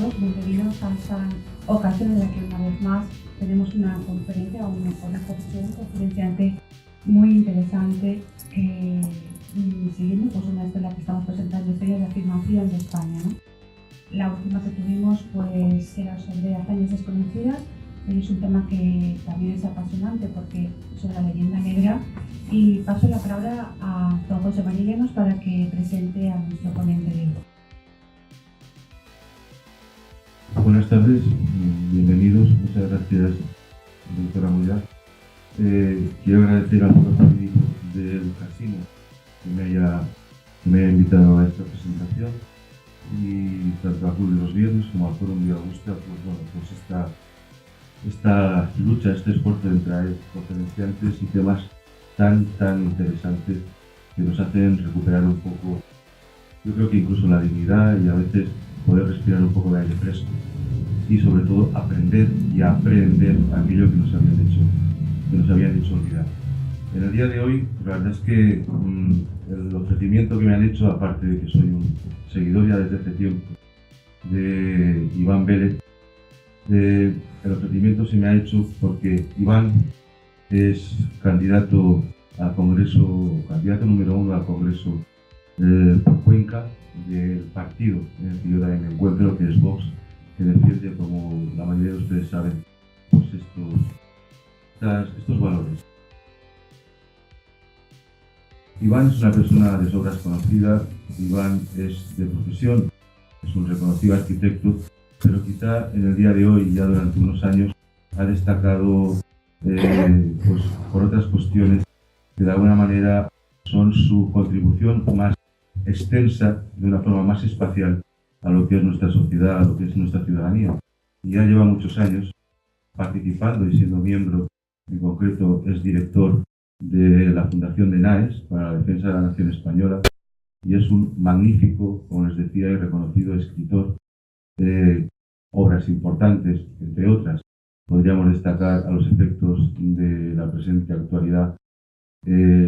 todos, bienvenidos a esta ocasión en la que una vez más tenemos una conferencia o una conferenciante muy interesante que, siguiendo pues una de las que estamos presentando, historias de afirmación de España, ¿no? La última que tuvimos pues era sobre hazañas desconocidas, y es un tema que también es apasionante porque sobre la leyenda negra, y paso la palabra a don José María Llanos para que presente a nuestro ponente de hoy. Buenas tardes, bienvenidos, muchas gracias, doctora Moya. Quiero agradecer al Foro Jurídico del Casino que me haya invitado a esta presentación, y tanto al Club de los Viernes como al Foro Vía Augusta, pues esta lucha, este esfuerzo de traer conferenciantes y temas tan interesantes que nos hacen recuperar un poco, yo creo que incluso la dignidad, y a veces poder respirar un poco de aire fresco, y sobre todo aprender y aprender aquello que nos habían hecho olvidar. En el día de hoy, la verdad es que el ofrecimiento que me han hecho, aparte de que soy un seguidor ya desde hace tiempo de Iván Vélez, el ofrecimiento se me ha hecho porque Iván es candidato al Congreso, candidato número 1 al Congreso por Cuenca, del partido en el que yo también me encuentro, que es Vox, que defiende, como la mayoría de ustedes saben, pues estos valores. Iván es una persona de sobras conocida. Iván es de profesión, es un reconocido arquitecto, pero quizá en el día de hoy, ya durante unos años, ha destacado pues, por otras cuestiones que de alguna manera son su contribución más extensa, de una forma más espacial, a lo que es nuestra sociedad, a lo que es nuestra ciudadanía. Y ya lleva muchos años participando y siendo miembro, en concreto es director de la Fundación de NAES para la Defensa de la Nación Española, y es un magnífico, como les decía, y reconocido escritor de obras importantes, entre otras. Podríamos destacar a los efectos de la presente actualidad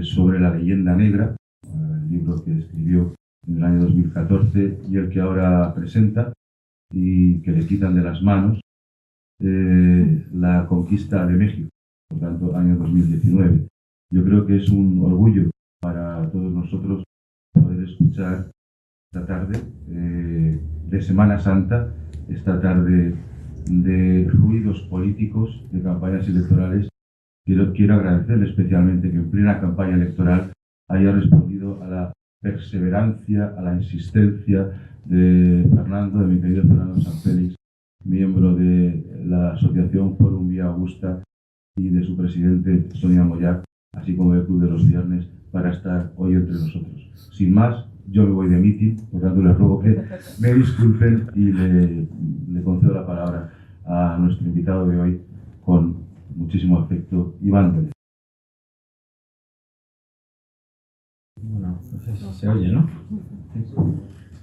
sobre la leyenda negra, el libro que escribió en el año 2014 y el que ahora presenta, y que le quitan de las manos, la conquista de México, por tanto, año 2019. Yo creo que es un orgullo para todos nosotros poder escuchar esta tarde de Semana Santa, esta tarde de ruidos políticos, de campañas electorales. Quiero agradecerle especialmente que en plena campaña electoral haya respondido a la perseverancia, a la insistencia de mi querido Fernando Sanfélix, miembro de la asociación Forum Vía Augusta, y de su presidente Sonia Moya, así como del Club de los Viernes, para estar hoy entre nosotros. Sin más, yo me voy de mitin, por tanto les ruego que me disculpen y le concedo la palabra a nuestro invitado de hoy con muchísimo afecto, Iván Vélez. Bueno, pues eso se oye, ¿no?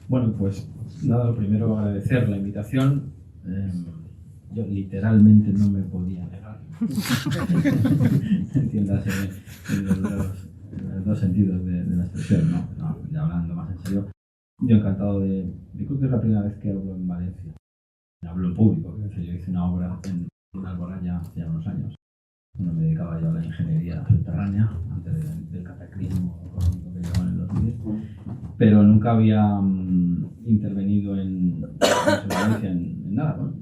Bueno, pues nada, lo primero agradecer la invitación. Yo literalmente no me podía negar. Entiéndase en los dos sentidos de la expresión, ¿no? Ya hablando más en serio, yo encantado yo creo que es la primera vez que hablo en Valencia. Hablo en público, que yo hice una obra en Alboraya hace ya unos años. Bueno, me dedicaba yo a la ingeniería subterránea antes del cataclismo económico que llegó en el 2010, pero nunca había intervenido en nada, bueno,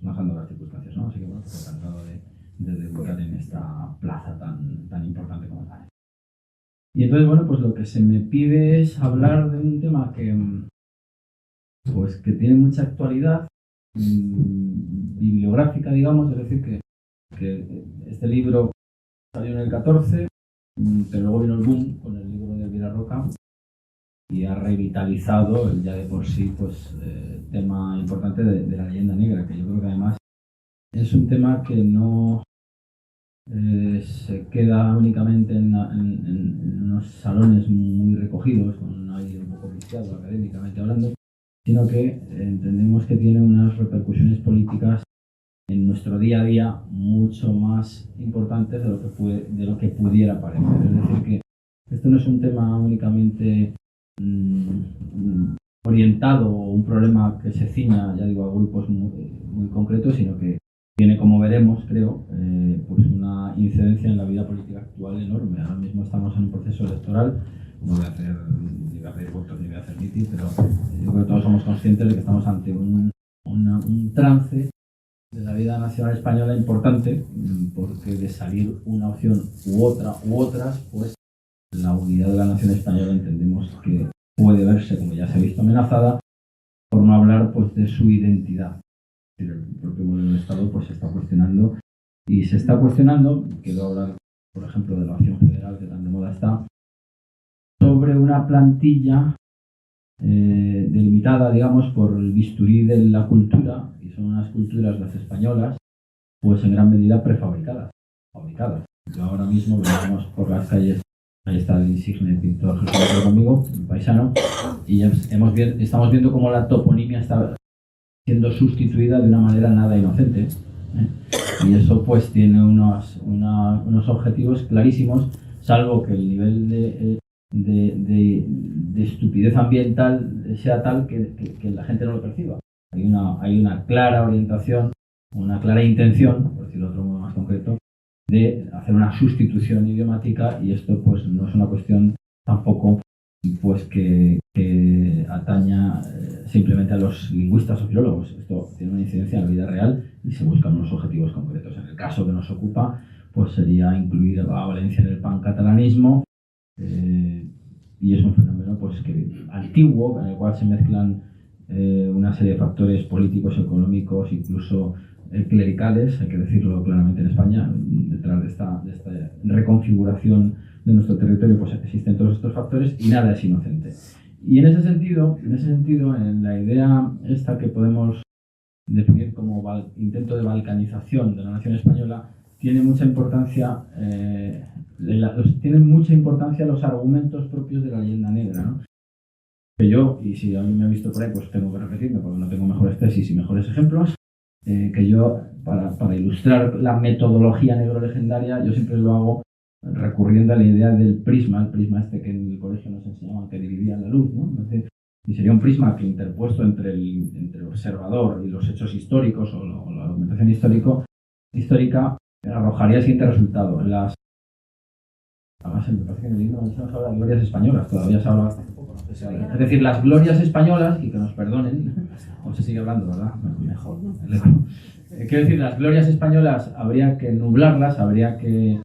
no dejando las circunstancias, ¿no? Así que bueno, estoy encantado de debutar en esta plaza tan importante como tal. Y entonces, bueno, pues lo que se me pide es hablar de un tema que tiene mucha actualidad bibliográfica, digamos, es decir, que este libro salió en el 14, pero luego vino el boom con el libro de Elvira Roca y ha revitalizado el ya de por sí tema importante de la leyenda negra, que yo creo que además es un tema que no se queda únicamente en unos salones muy recogidos, con un aire un poco viciado académicamente hablando, sino que entendemos que tiene unas repercusiones políticas en nuestro día a día mucho más importantes de lo que pudiera parecer. Es decir, que esto no es un tema únicamente orientado o un problema que se ciña, ya digo, a grupos muy concretos, sino que tiene, como veremos, creo, pues una incidencia en la vida política actual enorme. Ahora mismo estamos en un proceso electoral, no voy a hacer ni voy a pedir votos ni voy a hacer mitin, pero yo creo que todos somos conscientes de que estamos ante un trance de la vida nacional española importante, porque de salir una opción u otras, pues la unidad de la nación española entendemos que puede verse, como ya se ha visto, amenazada, por no hablar pues de su identidad. El propio modelo de Estado pues se está cuestionando, y se está cuestionando, quiero hablar por ejemplo de la opción federal que tan de moda está, sobre una plantilla delimitada, digamos, por el bisturí de la cultura, y son unas culturas, las españolas, pues en gran medida prefabricadas, fabricadas. Yo ahora mismo veníamos por las calles, ahí está el insigne pintor Jesús conmigo, mi paisano, y estamos viendo cómo la toponimia está siendo sustituida de una manera nada inocente, y eso pues tiene unos objetivos clarísimos, salvo que el nivel de estupidez ambiental sea tal que la gente no lo perciba. Hay una clara orientación, una clara intención, por decirlo de otro modo más concreto, de hacer una sustitución idiomática, y esto pues no es una cuestión tampoco pues que ataña simplemente a los lingüistas o filólogos. Esto tiene una incidencia en la vida real y se buscan unos objetivos concretos. En el caso que nos ocupa, pues sería incluir a Valencia en el pancatalanismo, y es un fenómeno pues antiguo, en el cual se mezclan una serie de factores políticos, económicos, incluso clericales, hay que decirlo claramente en España. Detrás de esta reconfiguración de nuestro territorio pues existen todos estos factores y nada es inocente. Y en ese sentido, en la idea esta que podemos definir como intento de balcanización de la nación española, tiene mucha importancia los argumentos propios de la leyenda negra, ¿no? Que yo, y si a mí me ha visto por ahí, pues tengo que repetirme porque no tengo mejores tesis y mejores ejemplos, que yo, para ilustrar la metodología negro-legendaria, yo siempre lo hago recurriendo a la idea del prisma, el prisma este que en el colegio nos enseñaban que dividía la luz, ¿no? Entonces, y sería un prisma que, interpuesto entre el observador y los hechos históricos o la documentación histórica, arrojaría el siguiente resultado. Además, me parece que en el libro se habla de glorias españolas, todavía se habla hasta hace poco, no sé si habla. Es decir, las glorias españolas, y que nos perdonen, o se sigue hablando, ¿verdad? Mejor. Quiero decir, las glorias españolas habría que nublarlas, habría que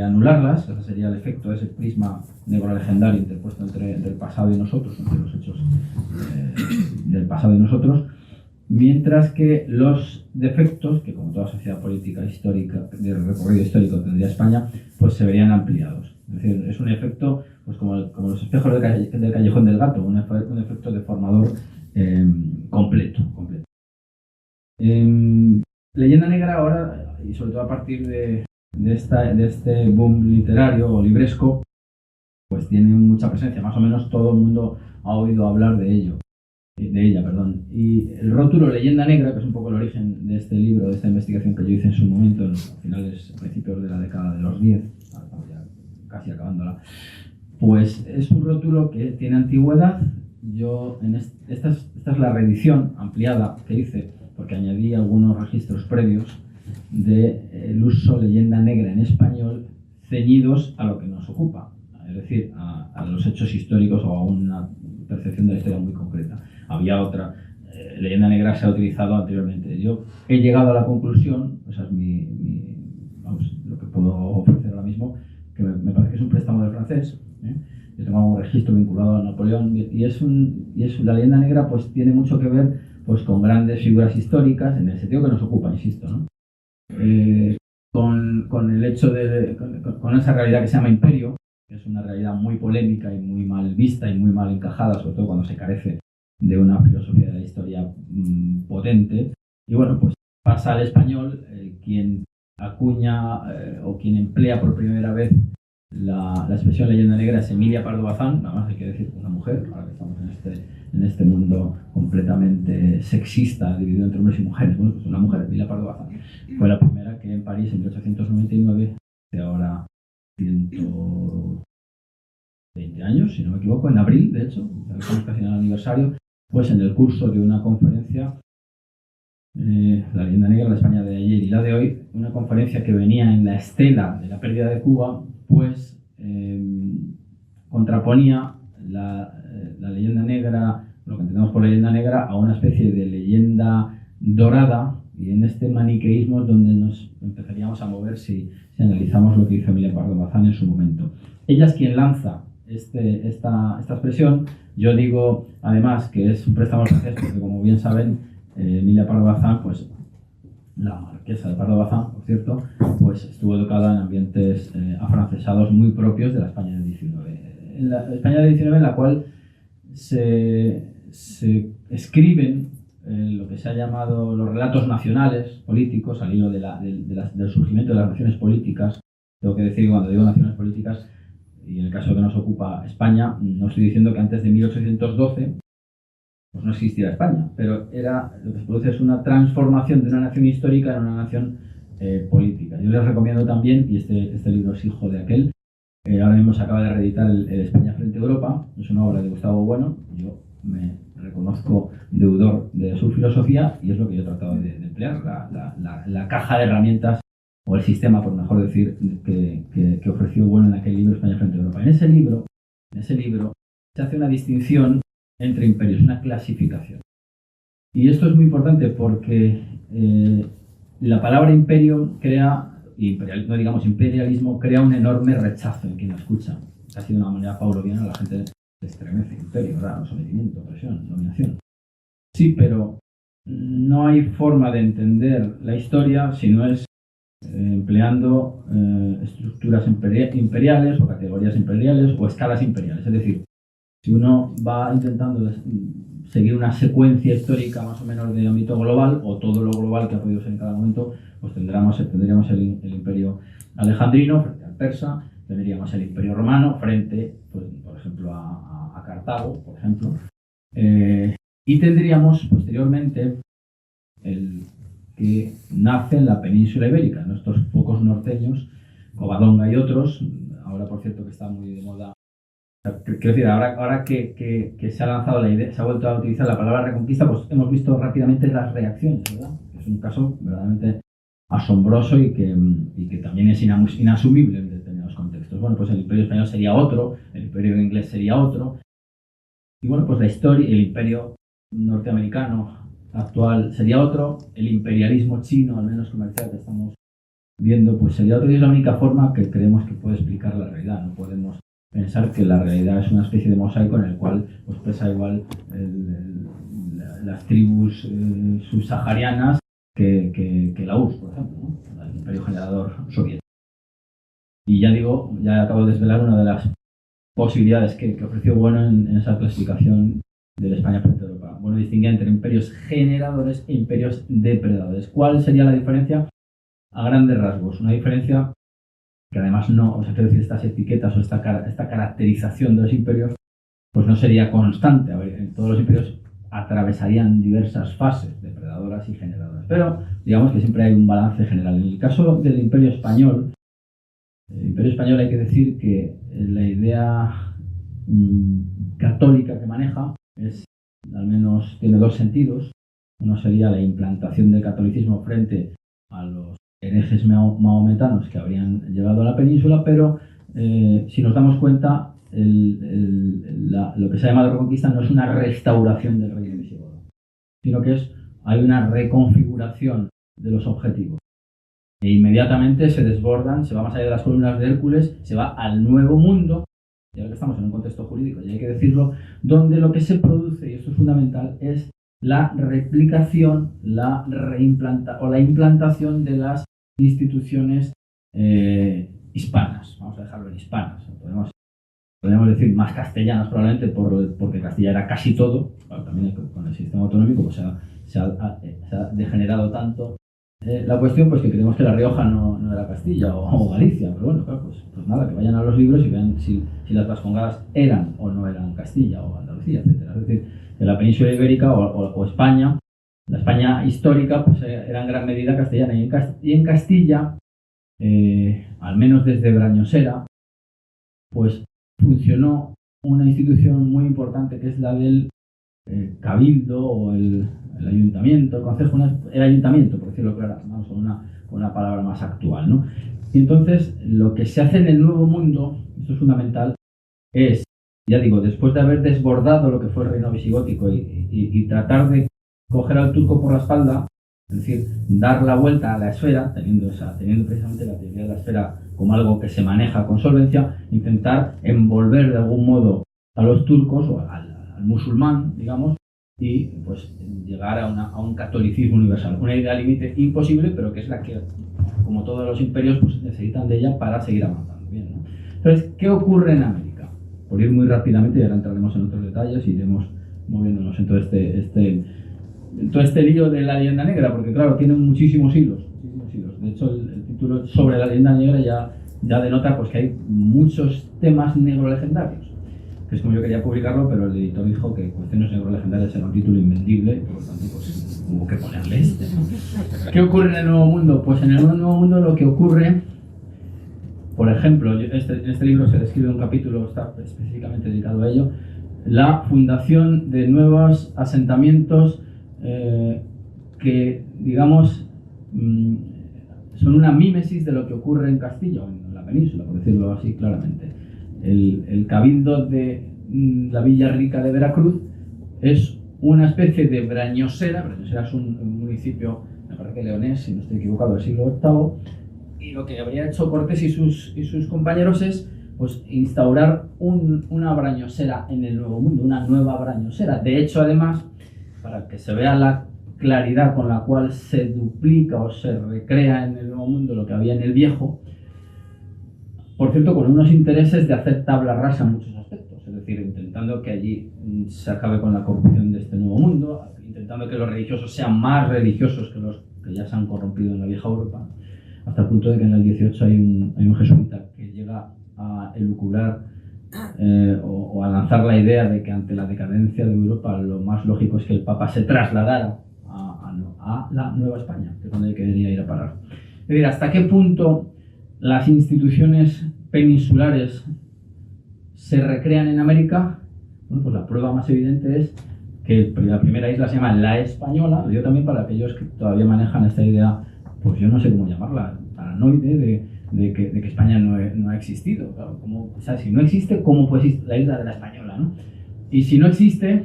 anularlas. Ese sería el efecto de ese prisma negro-legendario interpuesto entre el pasado y nosotros, entre los hechos del pasado y nosotros, mientras que los defectos, que como toda sociedad política histórica, de recorrido histórico tendría España, pues se verían ampliados. Es decir, es un efecto pues como los espejos del callejón del gato, un efecto deformador completo. Leyenda negra ahora, y sobre todo a partir de este boom literario o libresco, pues tiene mucha presencia. Más o menos todo el mundo ha oído hablar de ella. Y el rótulo leyenda negra, que es un poco el origen de este libro, de esta investigación que yo hice en su momento, a principios de la década de los 10, ya casi acabándola, pues es un rótulo que tiene antigüedad. Esta es la reedición ampliada que hice, porque añadí algunos registros previos del uso leyenda negra en español ceñidos a lo que nos ocupa, es decir, a los hechos históricos o a una percepción de la historia muy concreta. Había otra, leyenda negra se ha utilizado anteriormente. Yo he llegado a la conclusión, o sea, es lo que puedo ofrecer ahora mismo, que me parece que es un préstamo del francés. Yo tengo un registro vinculado a Napoleón, y la leyenda negra pues tiene mucho que ver pues con grandes figuras históricas, en el sentido que nos ocupa, insisto, ¿no? Con el hecho con esa realidad que se llama imperio, que es una realidad muy polémica y muy mal vista y muy mal encajada, sobre todo cuando se carece de una filosofía de la historia potente. Y bueno, pues pasa al español, quien acuña o quien emplea por primera vez la expresión leyenda negra es Emilia Pardo Bazán. Nada más hay que decir, una mujer, ahora que estamos en este mundo completamente sexista, dividido entre hombres y mujeres. Bueno, pues una mujer, Emilia Pardo Bazán, fue la primera que en París en 1899, de ahora 120 años, si no me equivoco, en abril, de hecho, estamos casi en el aniversario, pues en el curso de una conferencia, La leyenda negra, la España de ayer y la de hoy, una conferencia que venía en la estela de la pérdida de Cuba, pues contraponía la leyenda negra, lo que entendemos por leyenda negra, a una especie de leyenda dorada, y en este maniqueísmo es donde nos empezaríamos a mover si analizamos lo que hizo Emilia Pardo Bazán en su momento. Ella es quien lanza esta expresión. Yo digo, además, que es un préstamo francés, porque como bien saben, Emilia Pardo Bazán, pues la marquesa de Pardo Bazán, por cierto, pues estuvo educada en ambientes afrancesados muy propios de la España del XIX. En la España del XIX, en la cual se escriben lo que se ha llamado los relatos nacionales políticos, al hilo del surgimiento de las naciones políticas. Tengo que decir que cuando digo naciones políticas, y en el caso que nos ocupa España, no estoy diciendo que antes de 1812 pues no existiera España, pero lo que se produce es una transformación de una nación histórica en una nación política. Yo les recomiendo también, y este libro es hijo de aquel, ahora mismo se acaba de reeditar el España frente a Europa, es una obra de Gustavo Bueno. Yo me reconozco deudor de su filosofía y es lo que yo he tratado de emplear, la caja de herramientas o el sistema, por mejor decir, que ofreció Bueno en aquel libro, España frente a Europa. En ese libro se hace una distinción entre imperios, una clasificación. Y esto es muy importante porque la palabra imperio crea, no digamos imperialismo, crea un enorme rechazo en quien la escucha. Casi de una manera pauloviana la gente se estremece. Imperio, ¿verdad? Sometimiento, opresión, dominación. Sí, pero no hay forma de entender la historia si no es empleando estructuras imperiales o categorías imperiales o escalas imperiales. Es decir, si uno va intentando seguir una secuencia histórica más o menos de ámbito global, o todo lo global que ha podido ser en cada momento, pues tendríamos el imperio alejandrino frente al persa, tendríamos el imperio romano frente, pues, por ejemplo, a Cartago, por ejemplo, y tendríamos posteriormente el que nace en la península ibérica, en estos pocos norteños, Covadonga y otros. Ahora, por cierto, que está muy de moda. Quiero decir, ahora que se ha lanzado la idea, se ha vuelto a utilizar la palabra reconquista, pues hemos visto rápidamente las reacciones, ¿verdad? Es un caso verdaderamente asombroso y que también es inasumible en determinados contextos. Bueno, pues el imperio español sería otro, el imperio inglés sería otro, y bueno, pues la historia, el imperio norteamericano actual sería otro, el imperialismo chino, al menos comercial, que estamos viendo, pues sería otro, y es la única forma que creemos que puede explicar la realidad. No podemos pensar que la realidad es una especie de mosaico en el cual pues pesa igual las tribus subsaharianas que la URSS, por ejemplo, ¿no? El imperio generador soviético. Y ya digo, ya acabo de desvelar una de las posibilidades que ofreció Bueno en esa clasificación de la España frente a Europa. Bueno, distinguía entre imperios generadores e imperios depredadores. ¿Cuál sería la diferencia? A grandes rasgos, una diferencia que además no, o sea, quiero decir, estas etiquetas o esta caracterización de los imperios, pues no sería constante. A ver, en todos los imperios atravesarían diversas fases, depredadoras y generadoras, pero digamos que siempre hay un balance general. En el caso del Imperio Español, hay que decir que la idea católica que maneja al menos tiene dos sentidos. Uno sería la implantación del catolicismo frente a los herejes mahometanos que habrían llegado a la península, pero si nos damos cuenta, lo que se ha llamado reconquista no es una restauración del reino visigodo, sino que hay una reconfiguración de los objetivos. E inmediatamente se desbordan, se va más allá de las columnas de Hércules, se va al Nuevo Mundo, y ahora que estamos en un contexto jurídico, y hay que decirlo, donde lo que se produce, y esto es fundamental, es la replicación, la implantación de las instituciones hispanas. Vamos a dejarlo en hispanas. Podemos decir más castellanas probablemente porque Castilla era casi todo. Claro, también con el sistema autonómico pues se ha degenerado tanto la cuestión, pues que creemos que La Rioja no era Castilla o Galicia, pero bueno, claro, pues nada, que vayan a los libros y vean si las Vascongadas eran o no eran Castilla o Andalucía, etcétera. Es decir, que la península ibérica o España, la España histórica, pues era en gran medida castellana, y en Castilla, al menos desde Brañosera, pues funcionó una institución muy importante que es la del cabildo o el ayuntamiento, el consejo, el ayuntamiento, por decirlo claro, vamos con una palabra más actual, ¿no? Y entonces lo que se hace en el Nuevo Mundo, esto es fundamental, es, ya digo, después de haber desbordado lo que fue el reino visigótico y tratar de coger al turco por la espalda, es decir, dar la vuelta a la esfera, teniendo precisamente la teoría de la esfera como algo que se maneja con solvencia, intentar envolver de algún modo a los turcos o al musulmán, digamos, y pues llegar a un catolicismo universal. Una idea límite imposible, pero que es la que, como todos los imperios, pues necesitan de ella para seguir avanzando. Bien, ¿no? Entonces, ¿qué ocurre en América? Por ir muy rápidamente, y ahora entraremos en otros detalles y iremos moviéndonos en todo este lío de la leyenda negra, porque claro, tiene muchísimos hilos. De hecho, el título sobre la leyenda negra ya denota pues, que hay muchos temas negro-legendarios, que es como yo quería publicarlo, pero el editor dijo que Cuestiones Negro-Legendarias era un título invendible, y por lo tanto pues, hubo que ponerle este. ¿Qué ocurre en el Nuevo Mundo? Pues en el Nuevo Mundo lo que ocurre, por ejemplo, en este libro se describe un capítulo, está específicamente dedicado a ello, la fundación de nuevos asentamientos que, digamos, son una mímesis de lo que ocurre en Castilla, o en la península, por decirlo así claramente. El cabildo de la Villa Rica de Veracruz es una especie de Brañosera. Brañosera es un municipio, me parece que leonés, si no estoy equivocado, del siglo VIII, y lo que habría hecho Cortés y sus compañeros es pues, instaurar una Brañosera en el Nuevo Mundo, una nueva Brañosera. De hecho, además, para que se vea la claridad con la cual se duplica o se recrea en el Nuevo Mundo lo que había en el Viejo, por cierto, con unos intereses de hacer tabla rasa en muchos aspectos, es decir, intentando que allí se acabe con la corrupción de este Nuevo Mundo, intentando que los religiosos sean más religiosos que los que ya se han corrompido en la vieja Europa, hasta el punto de que en el 18 hay un jesuita que llega a elucubrar o a lanzar la idea de que ante la decadencia de Europa lo más lógico es que el Papa se trasladara a la Nueva España, que es donde quería ir a parar. Es decir, ¿hasta qué punto las instituciones peninsulares se recrean en América? Bueno, pues la prueba más evidente es que la primera isla se llama La Española, lo digo también para aquellos que todavía manejan esta idea, pues yo no sé cómo llamarla, paranoide, de que España no ha existido. Claro, o sea, si no existe, ¿cómo puede existir la isla de La Española, ¿no? Y si no existe,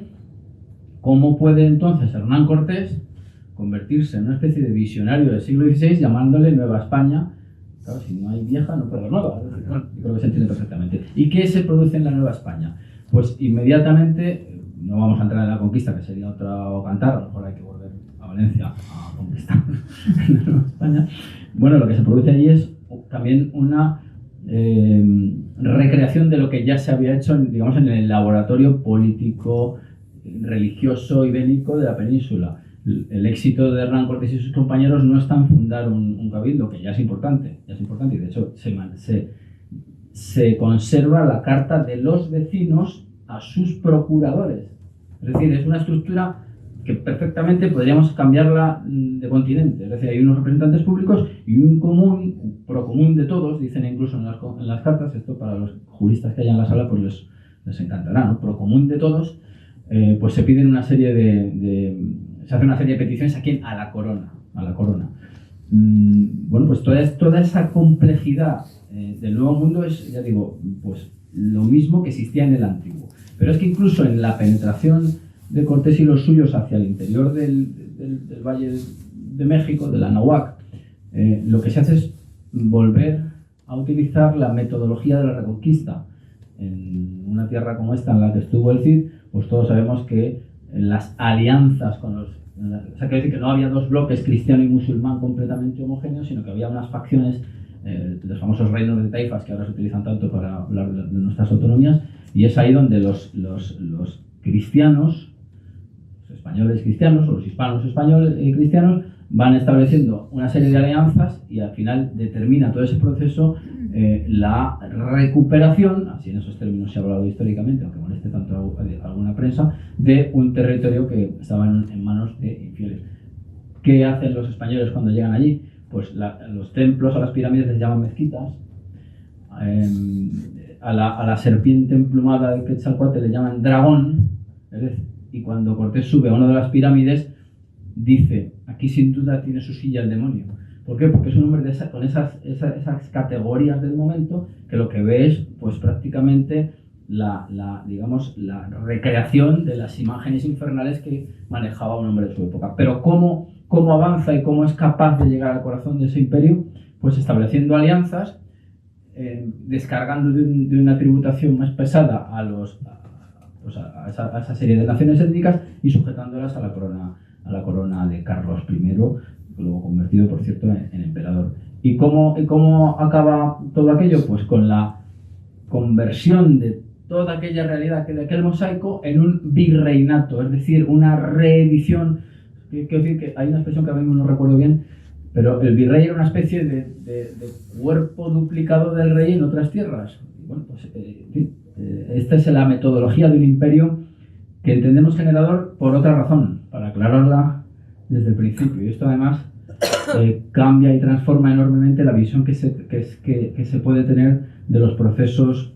¿cómo puede entonces Hernán Cortés convertirse en una especie de visionario del siglo XVI llamándole Nueva España? Claro, si no hay vieja, no puede haber nueva. Bueno, yo creo que se entiende perfectamente. ¿Y qué se produce en la Nueva España? Pues inmediatamente, no vamos a entrar en la conquista, que sería otro cantar, a lo mejor hay que volver a Valencia a conquistar la Nueva España. Bueno, lo que se produce allí es también una recreación de lo que ya se había hecho, digamos, en el laboratorio político, religioso y bélico de la península. El éxito de Hernán Cortés y sus compañeros no está en fundar un cabildo, que ya es importante, y de hecho se conserva la carta de los vecinos a sus procuradores. Es decir, es una estructura que perfectamente podríamos cambiarla de continente. Es decir, hay unos representantes públicos y un procomún de todos, dicen incluso en las cartas, esto para los juristas que hay en la sala pues les encantará, ¿no? Procomún de todos, pues se piden una serie se hace una serie de peticiones a ¿quién? A la corona. Bueno, pues toda esa complejidad del Nuevo Mundo es, ya digo, pues lo mismo que existía en el Antiguo. Pero es que incluso en la penetración de Cortés y los suyos hacia el interior del Valle de México, del Anahuac, lo que se hace es volver a utilizar la metodología de la Reconquista. En una tierra como esta en la que estuvo el Cid, pues todos sabemos que las alianzas con o sea, quiere decir que no había dos bloques, cristiano y musulmán, completamente homogéneos, sino que había unas facciones, los famosos reinos de taifas que ahora se utilizan tanto para hablar de nuestras autonomías, y es ahí donde los cristianos, los españoles cristianos o los hispanos españoles cristianos, van estableciendo una serie de alianzas y al final determina todo ese proceso la recuperación, así en esos términos se ha hablado históricamente, aunque moleste tanto a alguna prensa, de un territorio que estaba en manos de infieles. ¿Qué hacen los españoles cuando llegan allí? Pues los templos, a las pirámides les llaman mezquitas, a la serpiente emplumada de Quetzalcóatl le llaman dragón, es decir, y cuando Cortés sube a una de las pirámides, dice, aquí sin duda tiene su silla el demonio. ¿Por qué? Porque es un hombre con esas categorías del momento, que lo que ve es pues prácticamente digamos, la recreación de las imágenes infernales que manejaba un hombre de su época. Pero ¿cómo avanza y cómo es capaz de llegar al corazón de ese imperio? Pues estableciendo alianzas, descargando de una tributación más pesada a esa serie de naciones étnicas y sujetándolas a la corona de Carlos I, luego convertido, por cierto, en emperador. ¿Y cómo acaba todo aquello? Pues con la conversión de toda aquella realidad, de aquel mosaico, en un virreinato, es decir, una reedición. Quiero decir que hay una expresión que a mí no recuerdo bien, pero el virrey era una especie de cuerpo duplicado del rey en otras tierras. Y bueno, pues, esta es la metodología de un imperio que entendemos generador por otra razón, para aclararla desde el principio. Y esto además cambia y transforma enormemente la visión que se puede tener de los procesos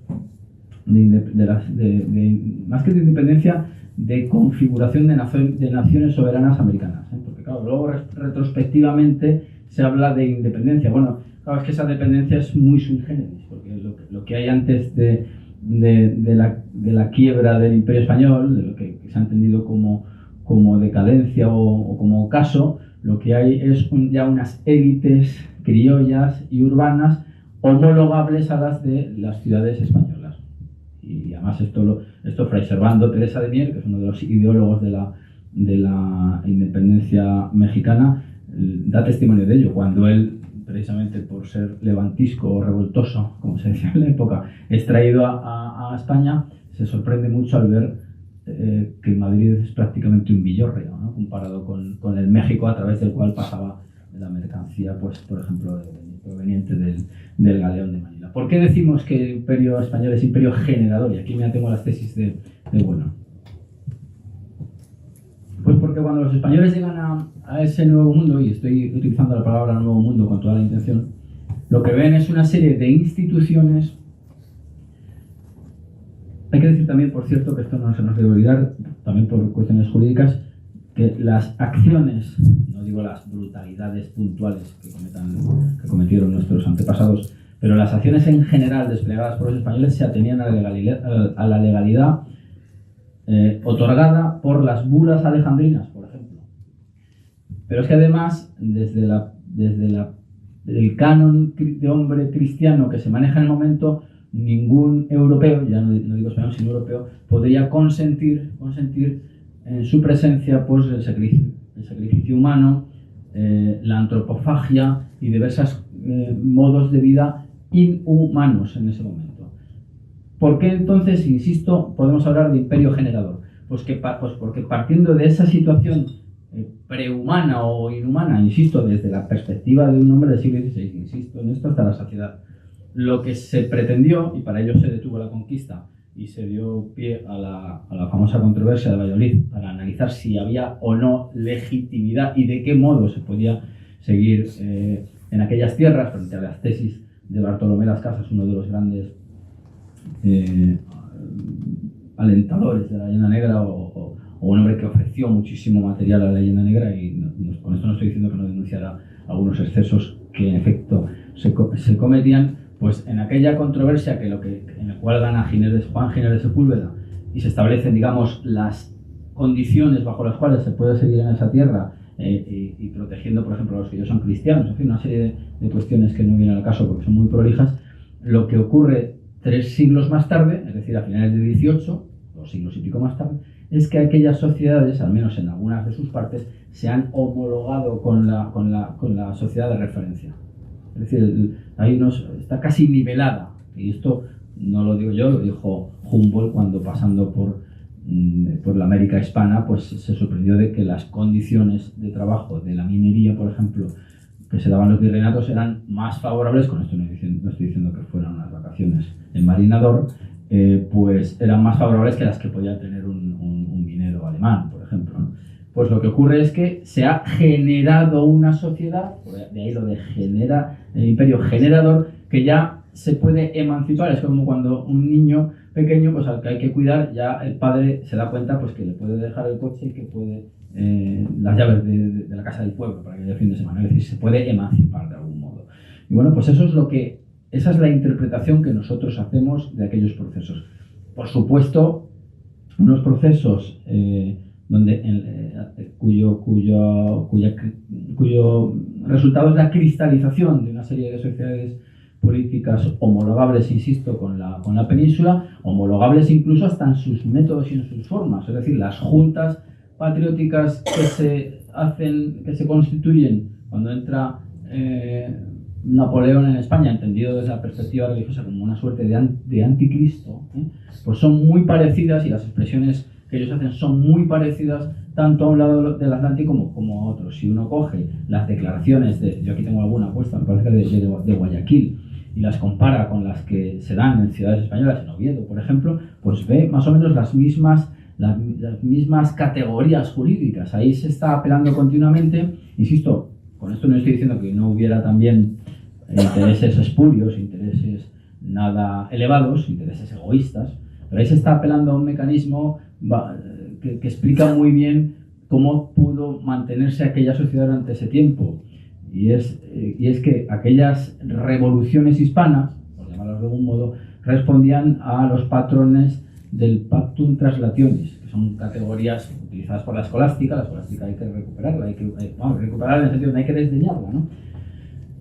más que de independencia, de configuración de naciones soberanas americanas, ¿eh? Porque claro, luego retrospectivamente se habla de independencia. Bueno, claro, es que esa dependencia es muy sui generis, porque lo que hay antes de la quiebra del Imperio Español, de lo que se ha entendido como decadencia o como ocaso, lo que hay es ya unas élites criollas y urbanas homologables a las de las ciudades españolas. Y además esto Fray Servando Teresa de Mier, que es uno de los ideólogos de la independencia mexicana, da testimonio de ello, cuando él, precisamente por ser levantisco o revoltoso, como se decía en la época, es traído a España, se sorprende mucho al ver que Madrid es prácticamente un villorrio, ¿no? Comparado con el México a través del cual pasaba la mercancía, pues, por ejemplo, proveniente del galeón de Manila. ¿Por qué decimos que el imperio español es imperio generador? Y aquí me atengo a las tesis de Bueno. Pues porque cuando los españoles llegan a ese nuevo mundo, y estoy utilizando la palabra nuevo mundo con toda la intención, lo que ven es una serie de instituciones. Hay que decir también, por cierto, que esto no se nos debe olvidar, también por cuestiones jurídicas, que las acciones, no digo las brutalidades puntuales que cometieron nuestros antepasados, pero las acciones en general desplegadas por los españoles se atenían a la legalidad otorgada por las bulas alejandrinas, por ejemplo. Pero es que además, desde el canon de hombre cristiano que se maneja en el momento, ningún europeo, ya no digo español sino europeo, podría consentir en su presencia pues el sacrificio humano, la antropofagia y diversos modos de vida inhumanos en ese momento. ¿Por qué entonces, insisto, podemos hablar de imperio generador? Pues porque partiendo de esa situación prehumana o inhumana, insisto, desde la perspectiva de un hombre del siglo XVI, insisto en esto hasta la saciedad, lo que se pretendió, y para ello se detuvo la conquista y se dio pie a la famosa controversia de Valladolid para analizar si había o no legitimidad y de qué modo se podía seguir en aquellas tierras, frente a las tesis de Bartolomé Las Casas, uno de los grandes alentadores de la leyenda negra, o un hombre que ofreció muchísimo material a la leyenda negra, y con esto no estoy diciendo que no denunciara algunos excesos que en efecto se cometían. Pues en aquella controversia en la cual gana Juan Giner de Sepúlveda y se establecen, digamos, las condiciones bajo las cuales se puede seguir en esa tierra y protegiendo, por ejemplo, a los que ellos son cristianos, en fin, una serie de cuestiones que no vienen al caso porque son muy prolijas. Lo que ocurre 3 siglos más tarde, es decir, a finales del XVIII, 2 siglos y pico más tarde, es que aquellas sociedades, al menos en algunas de sus partes, se han homologado con la sociedad de referencia. Es decir, ahí está casi nivelada. Y esto no lo digo yo, lo dijo Humboldt cuando, pasando por la América hispana, pues se sorprendió de que las condiciones de trabajo de la minería, por ejemplo, que se daban los virreinatos eran más favorables. Con esto no estoy diciendo que fueran unas vacaciones en Marinador, pues eran más favorables que las que podía tener un minero alemán, por ejemplo, ¿no? Pues lo que ocurre es que se ha generado una sociedad, de ahí lo de el imperio generador, que ya se puede emancipar. Es como cuando un niño pequeño, pues al que hay que cuidar, ya el padre se da cuenta pues que le puede dejar el coche y que puede las llaves de la casa del pueblo para que haya fin de semana, es decir, se puede emancipar de algún modo. Y bueno, pues esa es la interpretación que nosotros hacemos de aquellos procesos. Por supuesto, unos procesos cuyo resultado es la cristalización de una serie de sociedades políticas homologables, insisto, con la península, homologables incluso hasta en sus métodos y en sus formas, es decir, las juntas patrióticas que se constituyen cuando entra Napoleón en España, entendido desde la perspectiva religiosa como una suerte de anticristo, pues son muy parecidas, y las expresiones que ellos hacen son muy parecidas tanto a un lado del Atlántico como a otro. Si uno coge las declaraciones yo aquí tengo alguna puesta, me parece que de Guayaquil, y las compara con las que se dan en ciudades españolas, en Oviedo, por ejemplo, pues ve más o menos las mismas categorías jurídicas. Ahí se está apelando continuamente, insisto, con esto no estoy diciendo que no hubiera también intereses espurios, intereses nada elevados, intereses egoístas, pero ahí se está apelando a un mecanismo que explica muy bien cómo pudo mantenerse aquella sociedad durante ese tiempo. Y es que aquellas revoluciones hispanas, por llamarlas de algún modo, respondían a los patrones del Pactum Translationis, que son categorías utilizadas por la escolástica. La escolástica hay que recuperarla, recuperarla en el sentido de hay que desdeñarla, ¿no?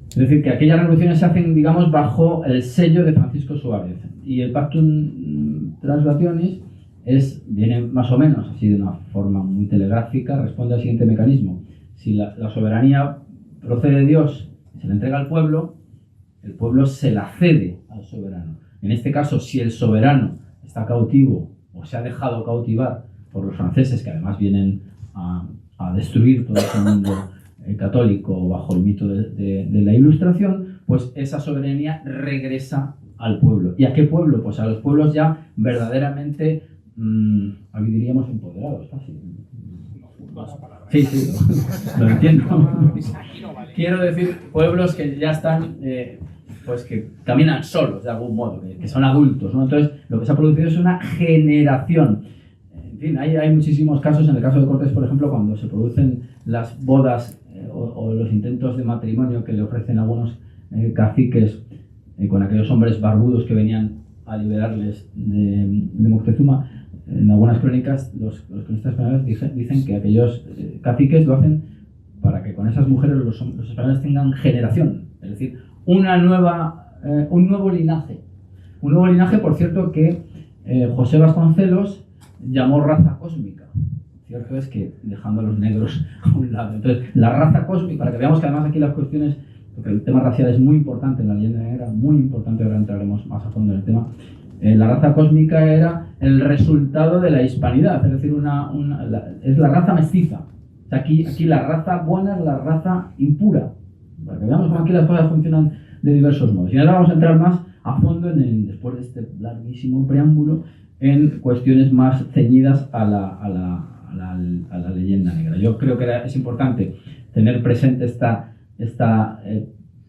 Es decir, que aquellas revoluciones se hacen, digamos, bajo el sello de Francisco Suárez. Y el Pactum Translationis viene más o menos, así de una forma muy telegráfica, responde al siguiente mecanismo. Si la soberanía procede de Dios y se la entrega al pueblo, el pueblo se la cede al soberano. En este caso, si el soberano está cautivo o se ha dejado cautivar por los franceses, que además vienen a destruir todo ese mundo católico bajo el mito de la Ilustración, pues esa soberanía regresa al pueblo. ¿Y a qué pueblo? Pues a los pueblos ya verdaderamente, aquí diríamos empoderados, fácil. Sí, lo entiendo. Quiero decir, pueblos que ya están, pues que caminan solos de algún modo, que son adultos, ¿no? Entonces, lo que se ha producido es una generación. En fin, hay muchísimos casos. En el caso de Cortés, por ejemplo, cuando se producen las bodas o los intentos de matrimonio que le ofrecen algunos caciques con aquellos hombres barbudos que venían a liberarles de Moctezuma, en algunas crónicas los cronistas españoles dicen que aquellos caciques lo hacen para que con esas mujeres los españoles tengan generación, es decir, un nuevo linaje. Un nuevo linaje, por cierto, que José Vasconcelos llamó raza cósmica. Cierto es que dejando a los negros a un lado. Entonces, la raza cósmica, para que veamos que además aquí las cuestiones, porque el tema racial es muy importante en la leyenda negra, muy importante, ahora entraremos más a fondo en el tema. La raza cósmica era el resultado de la hispanidad, es decir, es la raza mestiza. O sea, aquí la raza buena es la raza impura. Para que veamos cómo aquí las cosas funcionan de diversos modos. Y ahora vamos a entrar más a fondo, después de este larguísimo preámbulo, en cuestiones más ceñidas a la leyenda negra. Yo creo que es importante tener presente esta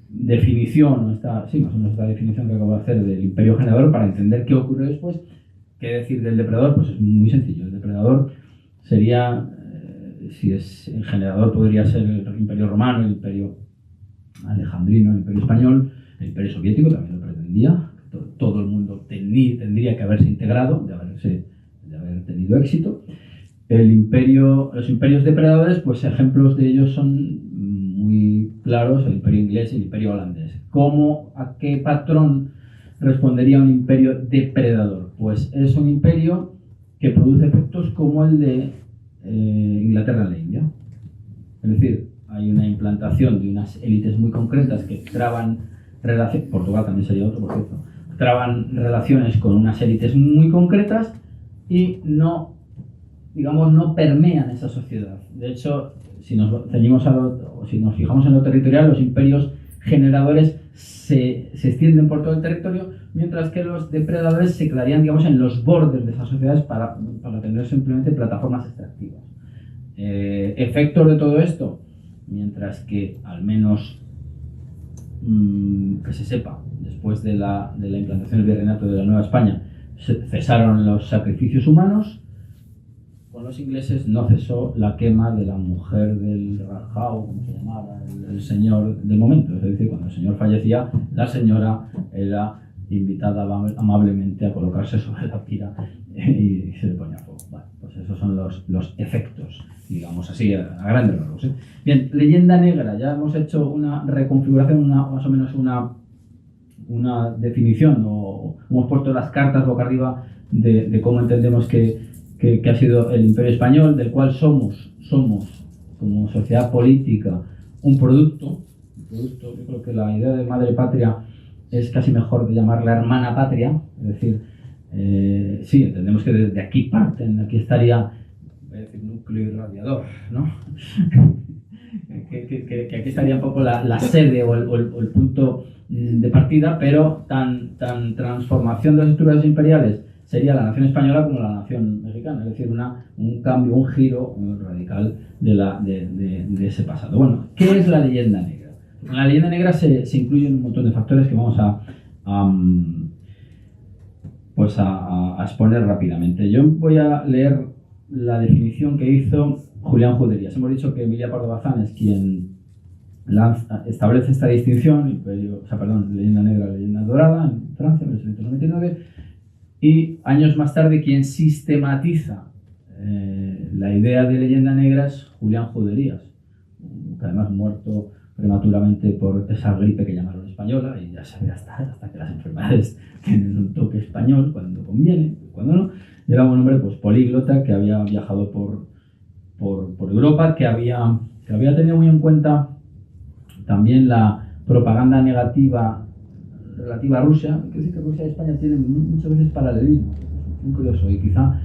definición, más o menos esta definición que acabo de hacer del imperio generador para entender qué ocurrió después. ¿Qué decir del depredador? Pues es muy sencillo. El depredador sería, si es el generador, podría ser el imperio romano, el imperio alejandrino, el imperio español, el imperio soviético también lo pretendía. Todo el mundo tendría que haberse integrado, de haber tenido éxito. Los imperios depredadores, pues ejemplos de ellos son muy claros: el imperio inglés y el imperio holandés. ¿A qué patrón respondería un imperio depredador? Pues es un imperio que produce efectos como el de Inglaterra en la India. Es decir, hay una implantación de unas élites muy concretas que traban relaciones, Portugal también sería otro, por cierto, traban relaciones con unas élites muy concretas y no permean esa sociedad. De hecho, si nos fijamos en lo territorial, los imperios generadores se extienden por todo el territorio, mientras que los depredadores se quedarían, en los bordes de esas sociedades para tener simplemente plataformas extractivas. Efectos de todo esto, mientras que al menos que se sepa, después de la implantación del virreinato de la Nueva España, cesaron los sacrificios humanos. Con los ingleses no cesó la quema de la mujer del Rajao, como se llamaba, el señor del momento. Es decir, cuando el señor fallecía, la señora era invitada amablemente a colocarse sobre la pira y se le ponía fuego. Bueno, pues esos son los efectos, digamos así, a grandes rasgos, ¿eh? Bien, leyenda negra. Ya hemos hecho una reconfiguración, más o menos una definición, o hemos puesto las cartas boca arriba de cómo entendemos que ha sido el Imperio Español, del cual somos como sociedad política un producto. Yo creo que la idea de madre patria es casi mejor de llamarla hermana patria, es decir, sí, entendemos que desde aquí parten, aquí estaría, voy a decir, núcleo irradiador, ¿no? que aquí estaría un poco la sede o el punto de partida, pero tan transformación de las estructuras imperiales sería la nación española como la nación mexicana, es decir, un cambio, un giro radical de ese pasado. Bueno, ¿qué es la leyenda negra? En la leyenda negra se incluyen un montón de factores que vamos a exponer rápidamente. Yo voy a leer la definición que hizo Julián Juderías. Hemos dicho que Emilia Pardo Bazán es quien establece esta distinción, leyenda negra, leyenda dorada, en Francia, en 1899, y años más tarde quien sistematiza la idea de leyenda negra es Julián Juderías, que además muerto prematuramente por esa gripe que llamaron española, y ya se ve hasta que las enfermedades tienen un toque español cuando conviene, cuando no. Y era un hombre pues políglota que había viajado por Europa, que había tenido muy en cuenta también la propaganda negativa relativa a Rusia. Hay que decir que Rusia y España tienen muchas veces paralelismo, muy curioso, y quizá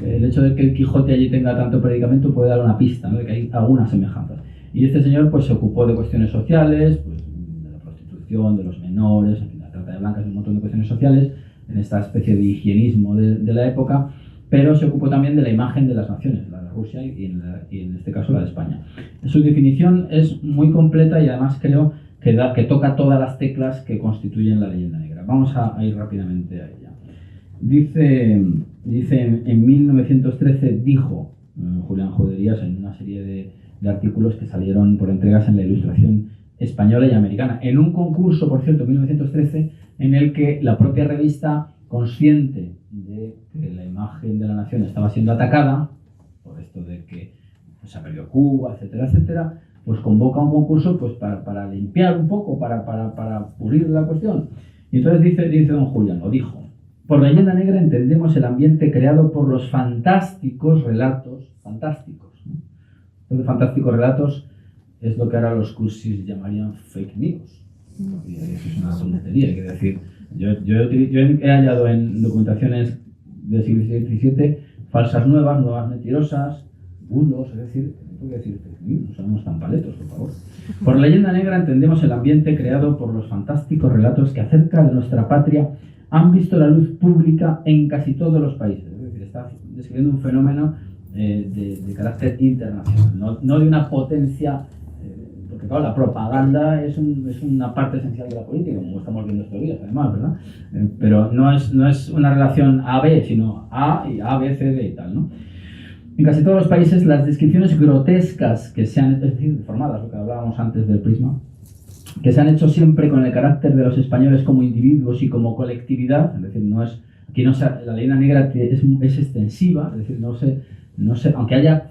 el hecho de que el Quijote allí tenga tanto predicamento puede dar una pista, ¿no?, de que hay algunas semejanzas. Y este señor pues se ocupó de cuestiones sociales, pues, de la prostitución, de los menores, en fin, la trata de blancas, un montón de cuestiones sociales, en esta especie de higienismo de la época, pero se ocupó también de la imagen de las naciones, la de Rusia y en este caso la de España. Su definición es muy completa y además creo que toca todas las teclas que constituyen la leyenda negra. Vamos a ir rápidamente a ella. Dice en 1913 dijo Julián Juderías en una serie de artículos que salieron por entregas en la Ilustración española y americana, en un concurso, por cierto, 1913, en el que la propia revista, consciente de que la imagen de la nación estaba siendo atacada, por esto de que se ha perdido Cuba, etcétera, etcétera, pues convoca un concurso pues para limpiar un poco, para pulir la cuestión. Y entonces dice don Julián, lo dijo: por leyenda negra entendemos el ambiente creado por los fantásticos relatos, fantásticos, ¿no? Los fantásticos relatos es lo que ahora los cursis llamarían fake news. Y eso es una tontería, hay que decir. Yo he hallado en documentaciones del siglo XVII falsas nuevas mentirosas, bulos, es decir, no puedo decir fake news, no somos tan paletos, por favor. Por leyenda negra entendemos el ambiente creado por los fantásticos relatos que acerca de nuestra patria han visto la luz pública en casi todos los países. Es decir, está describiendo un fenómeno de carácter internacional, no de una potencia, porque claro, la propaganda es una parte esencial de la política, como estamos viendo estos días, además, ¿verdad? Pero no es una relación A-B, sino A y A, B, C, D y tal, ¿no? En casi todos los países las descripciones grotescas que se han, es decir, formadas, lo que hablábamos antes del prisma, que se han hecho siempre con el carácter de los españoles como individuos y como colectividad, es decir, la leyenda negra es extensiva, es decir, no sé, aunque haya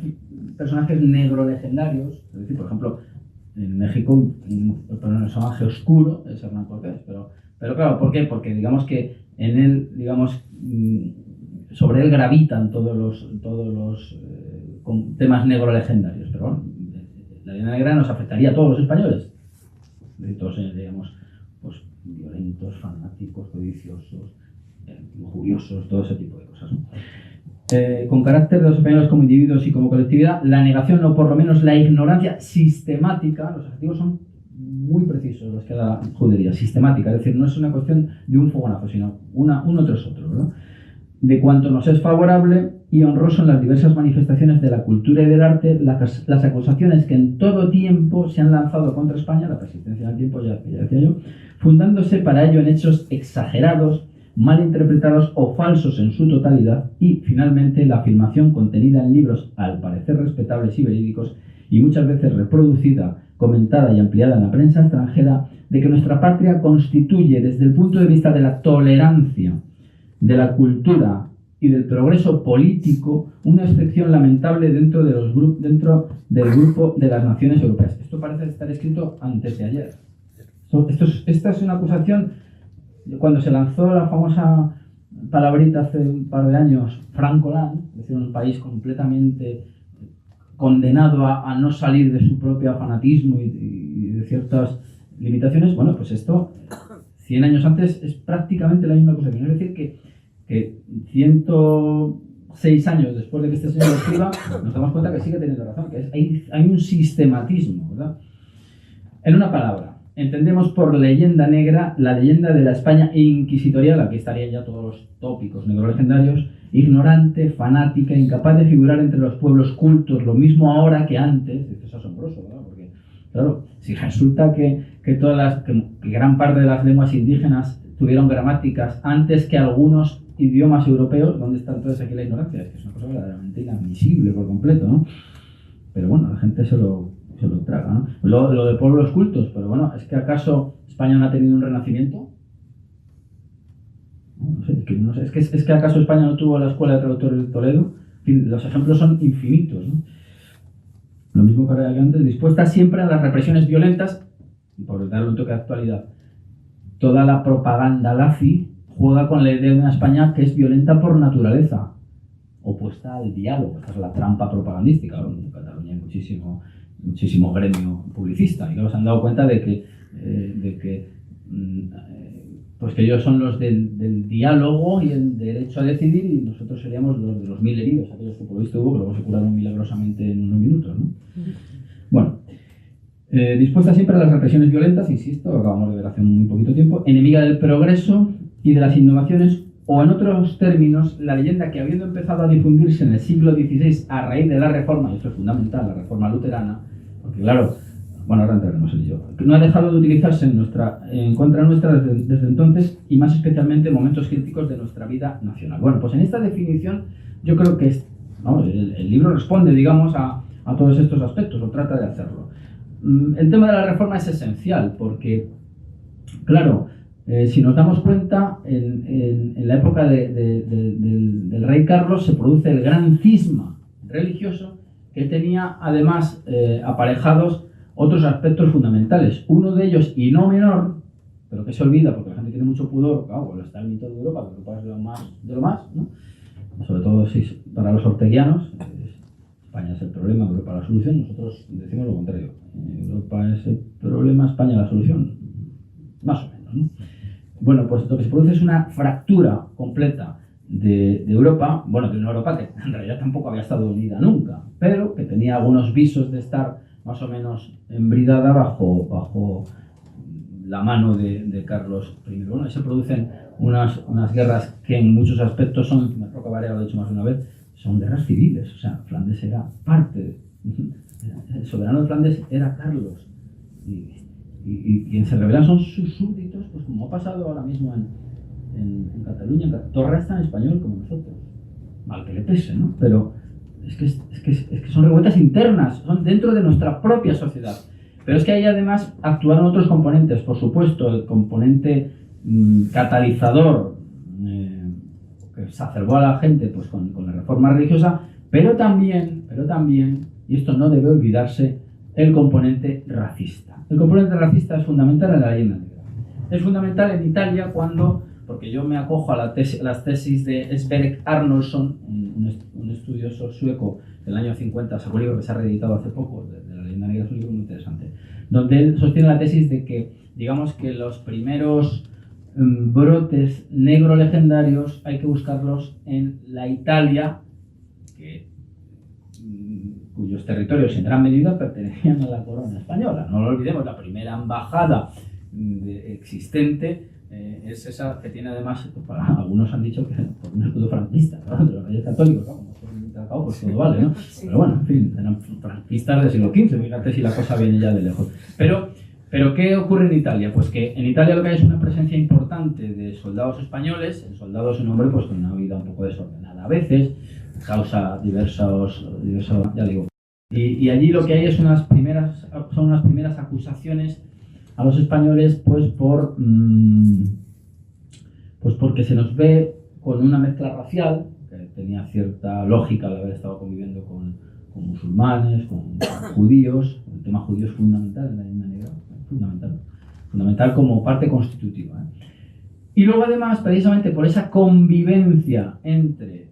personajes negro legendarios, es decir, por ejemplo, en México el personaje oscuro es Hernán Cortés, pero claro, ¿por qué? Porque digamos que en él, digamos, sobre él gravitan todos los temas negro legendarios, pero bueno, la leyenda negra nos afectaría a todos los españoles, todos, digamos, pues violentos, fanáticos, codiciosos, lujuriosos, todo ese tipo de cosas, ¿no? Con carácter de los españoles como individuos y como colectividad, la negación o por lo menos la ignorancia sistemática, los adjetivos son muy precisos los que da Juderías, sistemática, es decir, no es una cuestión de un fogonazo, sino uno tras otro, ¿verdad?, de cuanto nos es favorable y honroso en las diversas manifestaciones de la cultura y del arte, las acusaciones que en todo tiempo se han lanzado contra España, la persistencia del tiempo, ya decía yo, fundándose para ello en hechos exagerados, mal interpretados o falsos en su totalidad, y finalmente la afirmación contenida en libros al parecer respetables y verídicos y muchas veces reproducida, comentada y ampliada en la prensa extranjera, de que nuestra patria constituye desde el punto de vista de la tolerancia, de la cultura y del progreso político una excepción lamentable dentro del grupo de las naciones europeas. Esto parece estar escrito antes de ayer. Esta es una acusación. Cuando se lanzó la famosa palabrita hace un par de años, Francoland, es decir, un país completamente condenado a no salir de su propio fanatismo y de ciertas limitaciones, bueno, pues esto 100 años antes es prácticamente la misma acusación. Es decir, que 106 años después de que este señor lo escriba, nos damos cuenta que sigue teniendo razón, que hay un sistematismo, ¿verdad? En una palabra, entendemos por leyenda negra la leyenda de la España inquisitorial, aquí estarían ya todos los tópicos negrolegendarios, ignorante, fanática, incapaz de figurar entre los pueblos cultos, lo mismo ahora que antes. Esto es asombroso, ¿verdad? Porque, claro, si resulta que gran parte de las lenguas indígenas tuvieron gramáticas antes que algunos idiomas europeos, ¿dónde está entonces aquí la ignorancia? Es que es una cosa verdaderamente inadmisible por completo, ¿no? Pero bueno, la gente se lo traga, ¿no? Lo de pueblos cultos, pero bueno, ¿es que acaso España no ha tenido un renacimiento? No sé, es que acaso España no tuvo la escuela de traductores de Toledo. En fin, los ejemplos son infinitos, ¿no? Lo mismo que ahora antes, dispuesta siempre a las represiones violentas, por darle un toque de actualidad. Toda la propaganda nazi juega con la idea de una España que es violenta por naturaleza, opuesta al diálogo. Esta es la trampa propagandística. En Cataluña hay muchísimo gremio publicista, y que se han dado cuenta de que ellos son los del diálogo y el derecho a decidir, y nosotros seríamos los de los 1000 heridos, aquellos que por lo visto hubo, que luego se curaron milagrosamente en unos minutos, ¿no? Bueno, dispuesta siempre a las represiones violentas, insisto, acabamos de ver hace muy poquito tiempo, enemiga del progreso y de las innovaciones, o en otros términos, la leyenda que, habiendo empezado a difundirse en el siglo XVI a raíz de la Reforma, y esto es fundamental, la Reforma luterana, porque claro, bueno, ahora entraremos en ello, no ha dejado de utilizarse en contra nuestra desde entonces, y más especialmente en momentos críticos de nuestra vida nacional. Bueno, pues en esta definición yo creo que el libro responde, digamos, a todos estos aspectos, o trata de hacerlo. El tema de la Reforma es esencial porque, claro, si nos damos cuenta, en la época del rey Carlos se produce el gran cisma religioso que tenía además aparejados otros aspectos fundamentales. Uno de ellos, y no menor, pero que se olvida porque la gente tiene mucho pudor, claro, está el mito de Europa, que Europa es de lo más, ¿no? Sobre todo para los orteguianos, España es el problema, Europa la solución. Nosotros decimos lo contrario. Europa es el problema, España la solución. Más o menos, ¿no? Bueno, pues lo que se produce es una fractura completa de Europa, bueno, de una Europa que en realidad tampoco había estado unida nunca, pero que tenía algunos visos de estar más o menos embridada bajo la mano de Carlos I. Bueno, y se producen unas guerras que en muchos aspectos son, me creo que Varela lo ha dicho más de una vez, son guerras civiles. O sea, Flandes era parte, el soberano de Flandes era Carlos, y quienes se rebelan son sus súbditos, pues como ha pasado ahora mismo en Cataluña. Torra está en español como nosotros, mal que le pese, ¿no? Pero es que son revueltas internas, son dentro de nuestra propia sociedad. Pero es que ahí además actuaron otros componentes, por supuesto, el componente catalizador que exacerbó a la gente pues con la reforma religiosa, pero también, y esto no debe olvidarse, el componente racista. El componente racista es fundamental en la leyenda negra. Es fundamental en Italia porque yo me acojo a las tesis de Sverker Arnoldsson, un estudioso sueco del año 50, es un libro que se ha reeditado hace poco, de la leyenda negra, es un libro muy interesante, donde él sostiene la tesis de que, digamos que los primeros brotes negro legendarios hay que buscarlos en la Italia, cuyos territorios en gran medida pertenecían a la corona española. No lo olvidemos, la primera embajada existente es esa que tiene además, algunos han dicho que por un escudo franquista, ¿no? De los reyes católicos, ¿no? Como acabo, pues todo vale, ¿no? Sí. Pero bueno, en fin, eran franquistas del siglo XV, fíjate si la cosa viene ya de lejos. Pero Pero ¿qué ocurre en Italia? Pues que en Italia lo que hay es una presencia importante de soldados españoles. El soldado es un hombre pues, con una vida un poco desordenada a veces, causa diversos ya digo. Y allí lo que hay es son unas primeras acusaciones a los españoles pues porque se nos ve con una mezcla racial, que tenía cierta lógica al haber estado conviviendo con musulmanes, con judíos. El tema judío es fundamental en la etnia negra, fundamental como parte constitutiva. Y luego además, precisamente por esa convivencia entre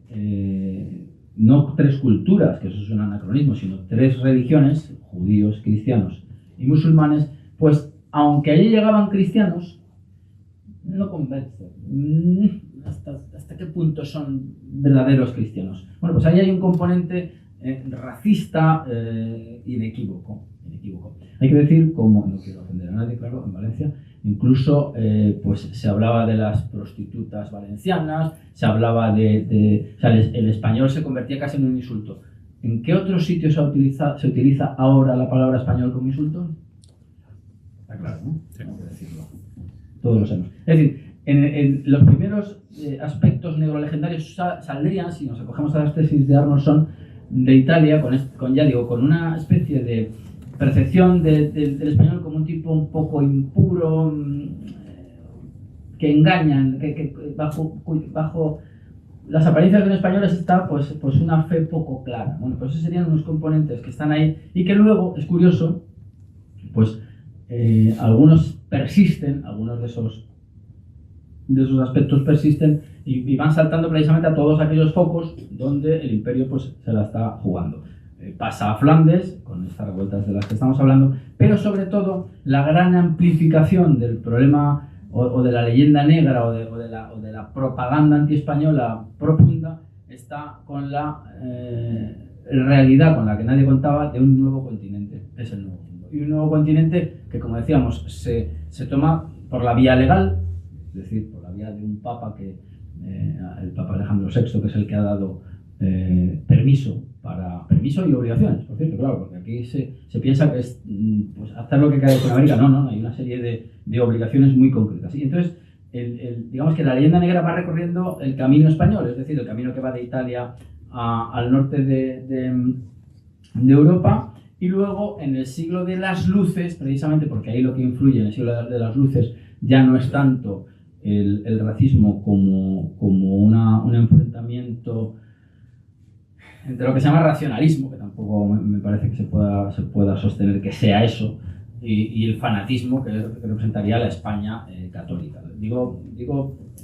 no tres culturas, que eso es un anacronismo, sino tres religiones, judíos, cristianos y musulmanes, pues aunque allí llegaban cristianos, no convence. ¿Hasta qué punto son verdaderos cristianos? Bueno, pues ahí hay un componente racista inequívoco. Hay que decir, como no quiero ofender a nadie, claro, en Valencia, incluso pues se hablaba de las prostitutas valencianas, se hablaba o sea, el español se convertía casi en un insulto. ¿En qué otros sitios se utiliza ahora la palabra español como insulto? Está claro, ¿no? Tengo que decirlo. Todos lo sabemos. Es decir, en los primeros aspectos negrolegendarios saldrían, si nos acogemos a las tesis de Arnoldson, de Italia, con una especie de percepción del español como un tipo un poco impuro, que engañan, que bajo las apariencias de los españoles está pues una fe poco clara. Bueno, pues esos serían unos componentes que están ahí y que luego, es curioso, pues algunos persisten, algunos de esos aspectos persisten y van saltando precisamente a todos aquellos focos donde el imperio pues se la está jugando. Pasa a Flandes, con estas revueltas de las que estamos hablando, pero sobre todo la gran amplificación del problema o de la leyenda negra o de la propaganda antiespañola profunda está con la realidad con la que nadie contaba de un nuevo continente, es el Nuevo Mundo. Y un nuevo continente que, como decíamos, se toma por la vía legal, es decir, por la vía de un papa el Papa Alejandro VI, que es el que ha dado permiso y obligaciones, por cierto, claro, porque aquí se piensa que es pues, hacer lo que cae con América. No, hay una serie de obligaciones muy concretas. Y entonces, digamos que la leyenda negra va recorriendo el camino español, es decir, el camino que va de Italia al norte de Europa, y luego en el siglo de las luces, precisamente porque ahí lo que influye en el siglo de las luces ya no es tanto el racismo como un enfrentamiento entre lo que se llama racionalismo, que tampoco me parece que se pueda sostener que sea eso, y el fanatismo que representaría la España católica. Digo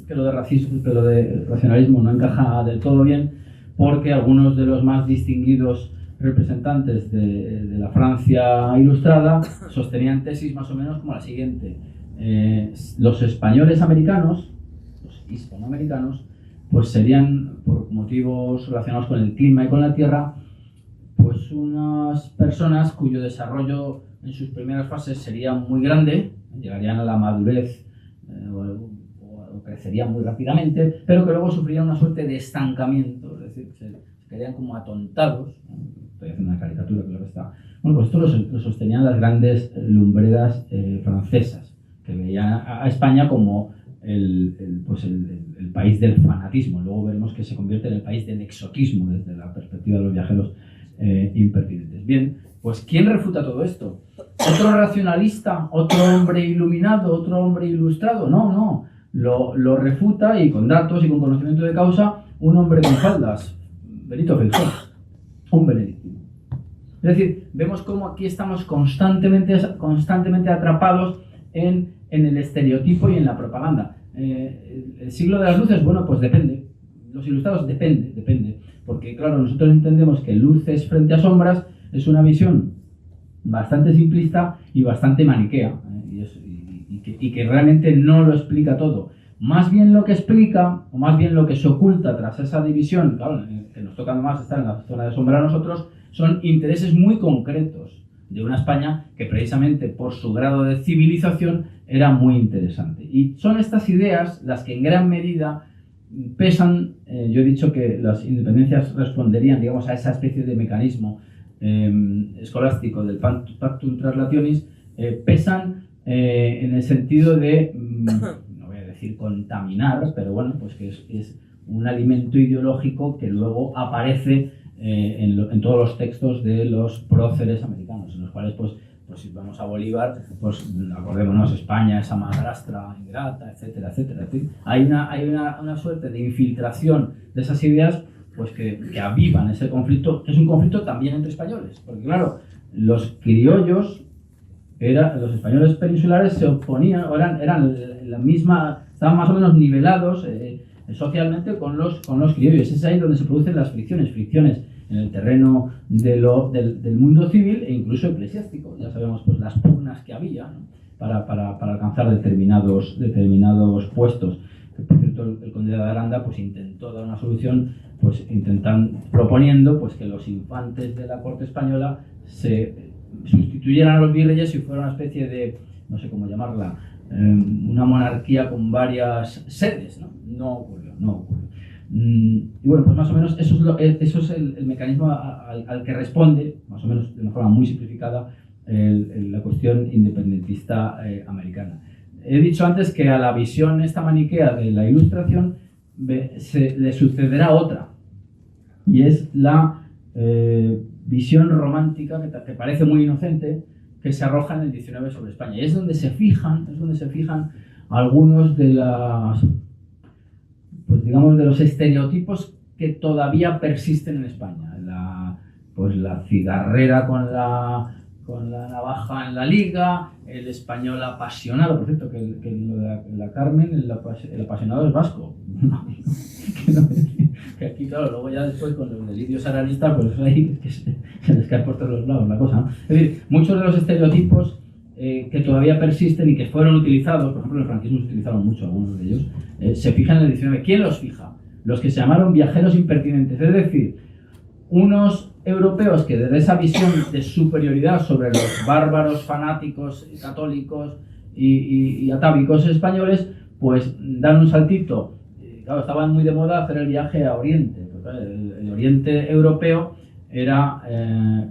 que lo de racionalismo no encaja del todo bien, porque algunos de los más distinguidos representantes de la Francia ilustrada sostenían tesis más o menos como la siguiente: los españoles americanos, los hispanoamericanos, pues serían, por motivos relacionados con el clima y con la tierra, pues unas personas cuyo desarrollo en sus primeras fases sería muy grande, llegarían a la madurez o crecerían muy rápidamente, pero que luego sufrirían una suerte de estancamiento, es decir, se quedarían como atontados. Estoy haciendo una caricatura, claro está. Bueno, pues esto lo sostenían las grandes lumbreras francesas, que veían a España como el país del fanatismo. Luego veremos que se convierte en el país del exotismo desde la perspectiva de los viajeros impertinentes. Bien, pues ¿quién refuta todo esto? ¿Otro racionalista? ¿Otro hombre iluminado? ¿Otro hombre ilustrado? No. Lo refuta, y con datos y con conocimiento de causa, un hombre con faldas, Benito Feijóo, un benedictino. Es decir, vemos cómo aquí estamos constantemente atrapados en el estereotipo y en la propaganda. El siglo de las luces, bueno, pues depende. Los ilustrados depende. Porque, claro, nosotros entendemos que luces frente a sombras es una visión bastante simplista y bastante maniquea, y que realmente no lo explica todo. Más bien lo que explica, o más bien lo que se oculta tras esa división, claro, que nos toca más estar en la zona de sombra a nosotros, son intereses muy concretos de una España que precisamente por su grado de civilización era muy interesante. Y son estas ideas las que en gran medida pesan. Yo he dicho que las independencias responderían, digamos, a esa especie de mecanismo escolástico del Pactum Translationis, pesan en el sentido de, no voy a decir contaminar, pero bueno, pues que es un alimento ideológico que luego aparece en todos los textos de los próceres americanos, en los cuales pues si vamos a Bolívar, pues acordémonos, España, esa madrastra ingrata, etcétera, etcétera. Hay una suerte de infiltración de esas ideas pues que avivan ese conflicto, que es un conflicto también entre españoles, porque claro, los criollos, los españoles peninsulares se oponían, eran la misma, estaban más o menos nivelados socialmente con los criollos. Es ahí donde se producen las fricciones en el terreno del mundo civil e incluso eclesiástico. Ya sabemos pues las pugnas que había, ¿no? para alcanzar determinados puestos. Que, por cierto, el conde de Aranda pues intentó dar una solución, pues proponiendo pues que los infantes de la corte española se sustituyeran a los virreyes y fuera una especie de, no sé cómo llamarla, una monarquía con varias sedes, ¿no? No ocurrió. Y bueno, pues más o menos eso es el mecanismo al que responde, más o menos de una forma muy simplificada, la cuestión independentista americana. He dicho antes que a la visión esta maniquea de la Ilustración le sucederá otra, y es la visión romántica que parece muy inocente, que se arroja en el 19 sobre España. Y es donde se fijan algunos de las, pues digamos, de los estereotipos que todavía persisten en España. La cigarrera con la navaja en la liga, el español apasionado, por cierto, que la Carmen, el apasionado es vasco. Que aquí, claro, luego ya después con los delirios aranistas, pues ahí que se les cae por todos los lados la cosa, ¿no? Es decir, muchos de los estereotipos que todavía persisten y que fueron utilizados, por ejemplo, en el franquismo se utilizaron mucho algunos de ellos, se fijan en el 19. ¿Quién los fija? Los que se llamaron viajeros impertinentes, es decir, unos europeos que desde esa visión de superioridad sobre los bárbaros fanáticos católicos y atávicos españoles, pues dan un saltito. Claro, estaban muy de moda hacer el viaje a Oriente, porque el Oriente europeo era,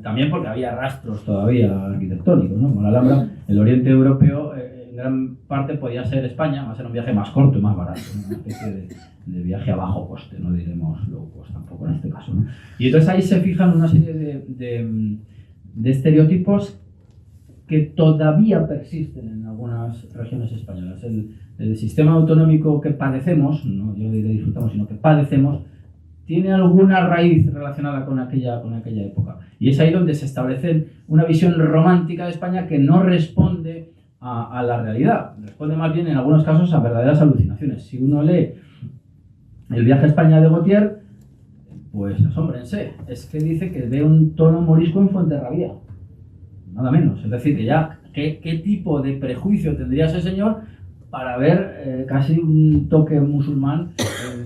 también porque había rastros todavía arquitectónicos, ¿no? Con la Alhambra, el Oriente europeo en gran parte podía ser España, va a ser un viaje más corto y más barato, ¿no? Una especie de viaje a bajo coste, no diremos low cost tampoco en este caso, ¿no? Y entonces ahí se fijan una serie de estereotipos que todavía persisten en algunas regiones españolas. El sistema autonómico que padecemos, no yo diré disfrutamos, sino que padecemos, tiene alguna raíz relacionada con aquella época. Y es ahí donde se establece una visión romántica de España que no responde a la realidad, responde más bien en algunos casos a verdaderas alucinaciones. Si uno lee El viaje a España de Gautier, pues asómbrense, es que dice que ve un tono morisco en Fuenterrabía, nada menos. Es decir, que ya, ¿qué tipo de prejuicio tendría ese señor para ver casi un toque musulmán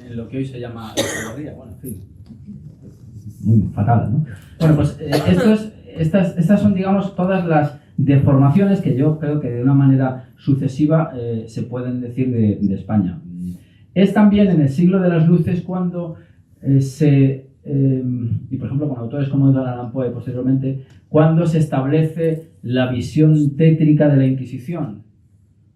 en lo que hoy se llama Fuenterrabía? Bueno, en fin, muy fatal, ¿no? Bueno, pues estas son, digamos, todas las deformaciones que yo creo que de una manera sucesiva se pueden decir de España. Es también en el siglo de las luces cuando y por ejemplo con autores como Edgar Allan Poe posteriormente, cuando se establece la visión tétrica de la Inquisición.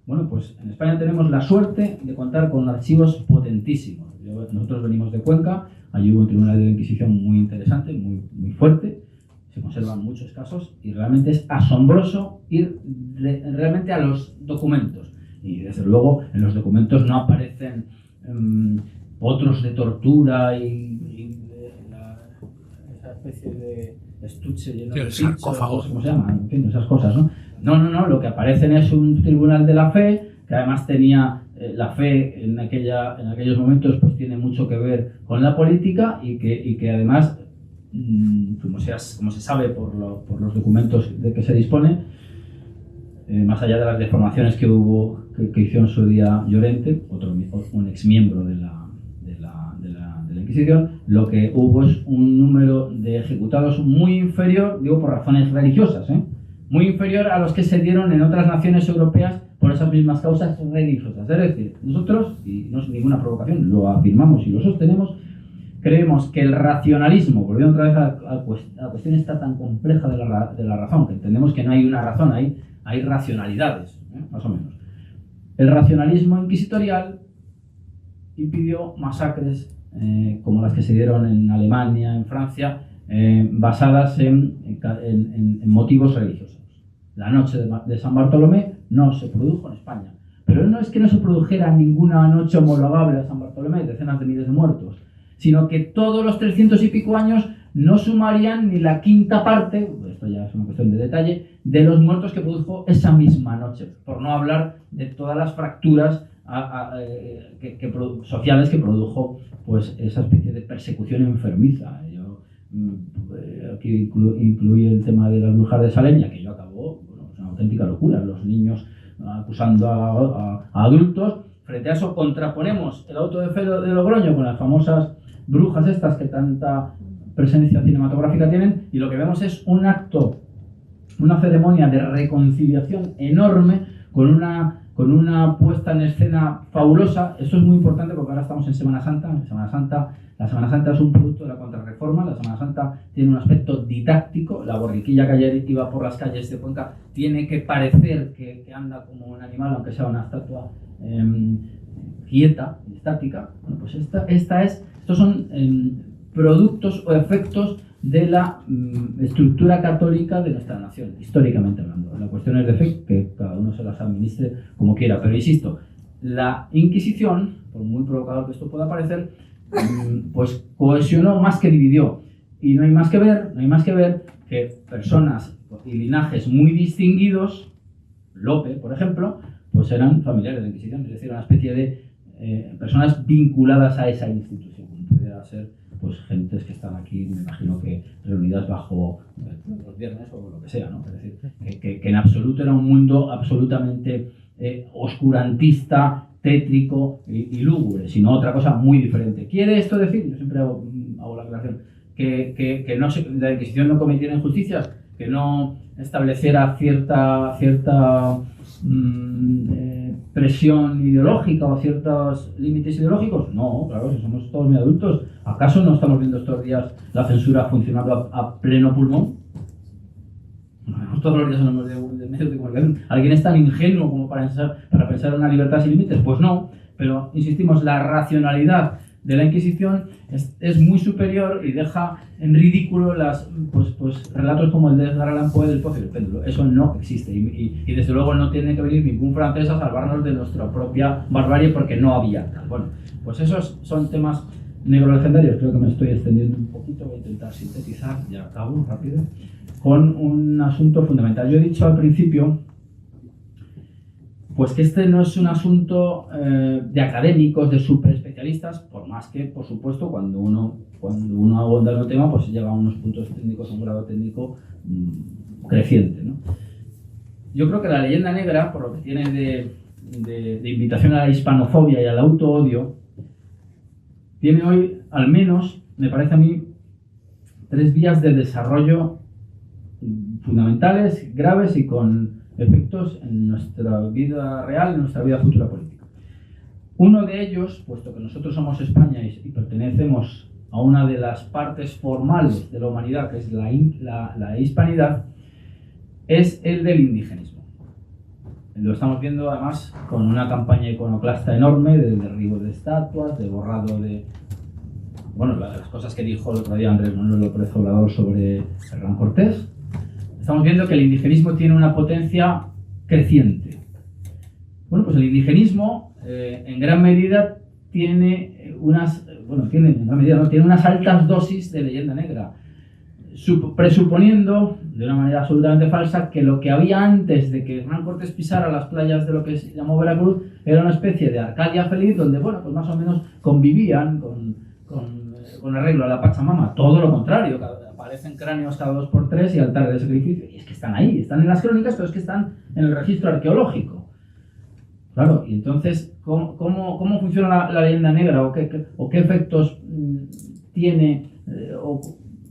Bueno, pues en España tenemos la suerte de contar con archivos potentísimos. Nosotros venimos de Cuenca, allí hubo un tribunal de la Inquisición muy interesante, muy fuerte, se conservan muchos casos y realmente es asombroso ir realmente a los documentos. Y desde luego en los documentos no aparecen otros de tortura y esa especie de estuche lleno de sarcófagos, ¿cómo se llama? En fin, esas cosas, ¿no? No, lo que aparecen es un tribunal de la fe, que además tenía la fe en aquellos momentos pues tiene mucho que ver con la política y que además, como se sabe por los documentos de que se dispone, más allá de las deformaciones que hubo, que hizo en su día Llorente, un exmiembro de la Inquisición, lo que hubo es un número de ejecutados muy inferior, digo por razones religiosas, muy inferior a los que se dieron en otras naciones europeas por esas mismas causas religiosas. Es decir, nosotros, y no es ninguna provocación, lo afirmamos y lo sostenemos, creemos que el racionalismo, volviendo otra vez a la cuestión esta tan compleja de la razón, que entendemos que no hay una razón, hay hay racionalidades, más o menos. El racionalismo inquisitorial impidió masacres como las que se dieron en Alemania, en Francia, basadas en motivos religiosos. La noche de San Bartolomé no se produjo en España, pero no es que no se produjera ninguna noche homologable a San Bartolomé, decenas de miles de muertos, sino que todos los 300 y pico años no sumarían ni la quinta parte, esto ya es una cuestión de detalle, de los muertos que produjo esa misma noche, por no hablar de todas las fracturas sociales que produjo pues esa especie de persecución enfermiza. Yo aquí incluí el tema de las brujas de Salem, y aquello acabó, bueno, es una auténtica locura, los niños acusando a adultos. Frente a eso contraponemos el auto de fe de Logroño con las famosas brujas estas que tanta presencia cinematográfica tienen, y lo que vemos es un acto, una ceremonia de reconciliación enorme con una puesta en escena fabulosa. Esto es muy importante porque ahora estamos en Semana Santa. La Semana Santa es un producto de la Contrarreforma. La Semana Santa tiene un aspecto didáctico. La borriquilla que ayer iba por las calles de Cuenca tiene que parecer que anda como un animal, aunque sea una estatua quieta, estática. Bueno, pues estos son productos o efectos de la estructura católica de nuestra nación, históricamente hablando. La cuestión es de fe, que cada uno se las administre como quiera, pero insisto, la Inquisición, por muy provocador que esto pueda parecer, pues cohesionó más que dividió, y no hay más que ver que personas y linajes muy distinguidos, Lope, por ejemplo, pues eran familiares de la Inquisición, es decir, una especie de personas vinculadas a esa institución, como pudiera ser pues gentes que están aquí, me imagino que reunidas bajo los viernes o lo que sea, ¿no? Es decir, que en absoluto era un mundo absolutamente oscurantista, tétrico y lúgubre, sino otra cosa muy diferente. ¿Quiere esto decir? Yo siempre hago la aclaración, que la Inquisición no cometiera injusticias, que no estableciera cierta presión ideológica o ciertos límites ideológicos. No, claro, si somos todos muy adultos. ¿Acaso no estamos viendo estos días la censura funcionando a pleno pulmón? Todos los días en los medios de comunicación. ¿Alguien es tan ingenuo como para pensar en una libertad sin límites? Pues no, pero insistimos, la racionalidad de la Inquisición es muy superior y deja en ridículo pues relatos como el de Edgar Allan Poe del Pozo y el péndulo. Eso no existe y desde luego no tiene que venir ningún francés a salvarnos de nuestra propia barbarie, porque no había tal. Bueno, pues esos son temas negrolegendarios. Creo que me estoy extendiendo un poquito, voy a intentar sintetizar, ya acabo rápido, con un asunto fundamental. Yo he dicho al principio pues que este no es un asunto de académicos, de superespecialistas, por más que, por supuesto, cuando uno abonda en el tema, pues llega a unos puntos técnicos, a un grado técnico creciente, ¿no? Yo creo que la leyenda negra, por lo que tiene de invitación a la hispanofobia y al autoodio, tiene hoy, al menos, me parece a mí, 3 vías de desarrollo fundamentales, graves y con efectos en nuestra vida real, en nuestra vida futura política. Uno de ellos, puesto que nosotros somos España y pertenecemos a una de las partes formales de la humanidad, que es la hispanidad, es el del indigenismo. Lo estamos viendo además con una campaña iconoclasta enorme de derribo de estatuas, de borrado de... Bueno, las cosas que dijo el otro día Andrés Manuel López Obrador sobre Hernán Cortés. Estamos viendo que el indigenismo tiene una potencia creciente. Bueno, pues el indigenismo en gran medida tiene unas altas dosis de leyenda negra, presuponiendo de una manera absolutamente falsa que lo que había antes de que Hernán Cortés pisara las playas de lo que se llamó Veracruz era una especie de Arcadia feliz donde, bueno, pues más o menos convivían con arreglo a la Pachamama. Todo lo contrario, aparecen cráneos cada 2 por 3 y altares de sacrificio, y es que están ahí, están en las crónicas, pero es que están en el registro arqueológico. Claro, y entonces, ¿cómo funciona la leyenda negra o qué efectos tiene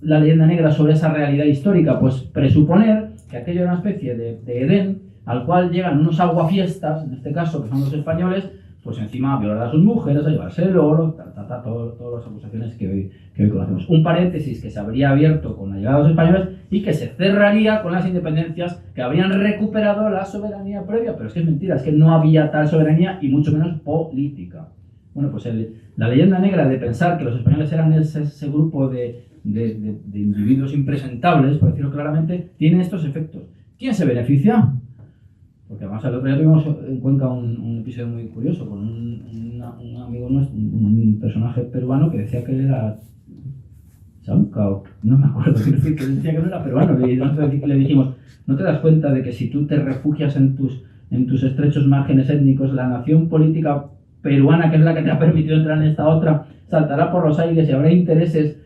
la leyenda negra sobre esa realidad histórica? Pues presuponer que aquello era una especie de Edén al cual llegan unos aguafiestas, en este caso que son los españoles, pues encima a violar a sus mujeres, a llevarse el oro, todas las acusaciones que hoy conocemos. Un paréntesis que se habría abierto con la llegada de los españoles y que se cerraría con las independencias que habrían recuperado la soberanía previa. Pero es que es mentira, es que no había tal soberanía y mucho menos política. Bueno, pues la leyenda negra de pensar que los españoles eran ese grupo de individuos impresentables, por decirlo claramente, tiene estos efectos. ¿Quién se beneficia? Porque además el otro día tuvimos en Cuenca un episodio muy curioso con un amigo nuestro, un personaje peruano que decía que él era Chauca, o no me acuerdo, quiero decir que decía que no era peruano, y nosotros le dijimos, ¿no te das cuenta de que si tú te refugias en tus estrechos márgenes étnicos, la nación política peruana, que es la que te ha permitido entrar en esta otra, saltará por los aires y habrá intereses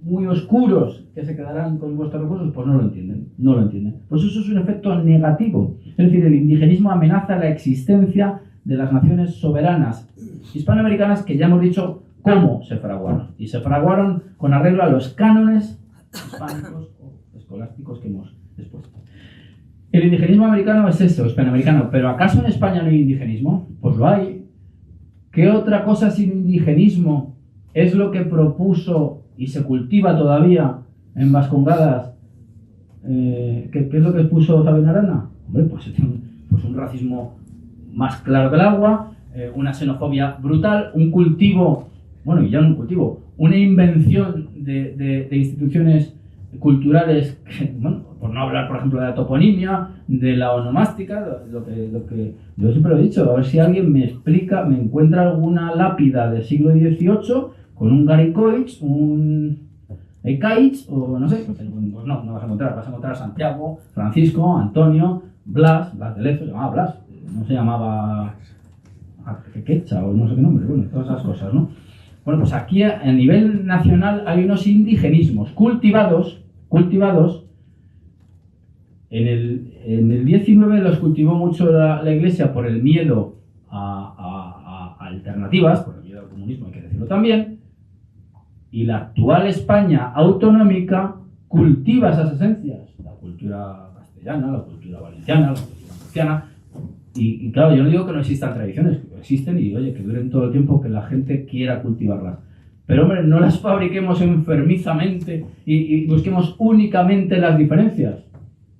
muy oscuros que se quedarán con vuestros recursos? Pues no lo entienden. Pues eso es un efecto negativo. Es decir, el indigenismo amenaza la existencia de las naciones soberanas hispanoamericanas que ya hemos dicho cómo se fraguaron. Y se fraguaron con arreglo a los cánones hispánicos o escolásticos que hemos expuesto. El indigenismo americano es eso, hispanoamericano. ¿Pero acaso en España no hay indigenismo? Pues lo hay. ¿Qué otra cosa sin indigenismo es lo que propuso y se cultiva todavía en Vascongadas? ¿Qué es lo que puso Sabina Arana? Hombre, pues un racismo más claro que el agua, una xenofobia brutal, un cultivo, bueno, y ya no un cultivo, una invención de instituciones culturales, que, bueno, por no hablar, por ejemplo, de la toponimia, de la onomástica, lo que yo siempre lo he dicho, a ver si alguien me explica, me encuentra alguna lápida del siglo XVIII con un Garicoich, un Ecaich, o no sé, pues no vas a encontrar, vas a encontrar a Santiago, Francisco, Antonio, Blas de Lezo, se llamaba Blas, no se llamaba Quecha o no sé qué nombre, bueno, todas esas cosas, ¿no? Bueno, pues aquí a nivel nacional hay unos indigenismos cultivados. En el 19 los cultivó mucho la Iglesia por el miedo a alternativas, por el miedo al comunismo, hay que decirlo también, y la actual España autonómica cultiva esas esencias, la cultura castellana, la cultura valenciana, la cultura murciana, y claro, yo no digo que no existan tradiciones, existen y oye, que duren todo el tiempo que la gente quiera cultivarlas. Pero hombre, no las fabriquemos enfermizamente y busquemos únicamente las diferencias,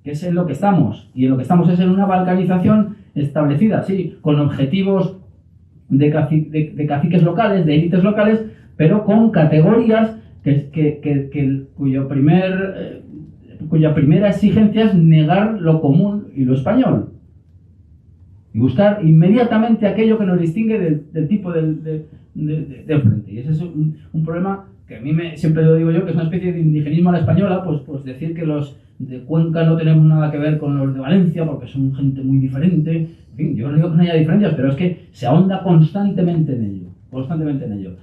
que es en lo que estamos. Y en lo que estamos es en una balcanización establecida, sí, con objetivos de caciques locales, de élites locales, pero con categorías cuya primera exigencia es negar lo común y lo español. Y buscar inmediatamente aquello que nos distingue del tipo de frente. Y ese es un problema que a mí siempre lo digo yo, que es una especie de indigenismo a la española, pues decir que los de Cuenca no tenemos nada que ver con los de Valencia, porque son gente muy diferente. En fin, yo no digo que no haya diferencias, pero es que se ahonda constantemente en ello.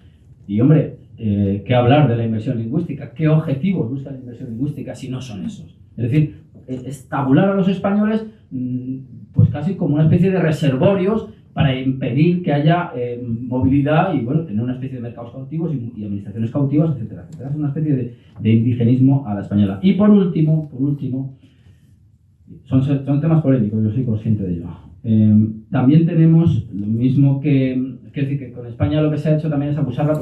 Y hombre, ¿qué hablar de la inversión lingüística? ¿Qué objetivos busca la inversión lingüística si no son esos? Es decir, es tabular a los españoles pues casi como una especie de reservorios para impedir que haya movilidad y bueno, tener una especie de mercados cautivos y administraciones cautivas, etcétera, etcétera. Es una especie de indigenismo a la española. Y por último, son temas polémicos, yo soy consciente de ello. También tenemos lo mismo que decir que con España lo que se ha hecho también es abusarla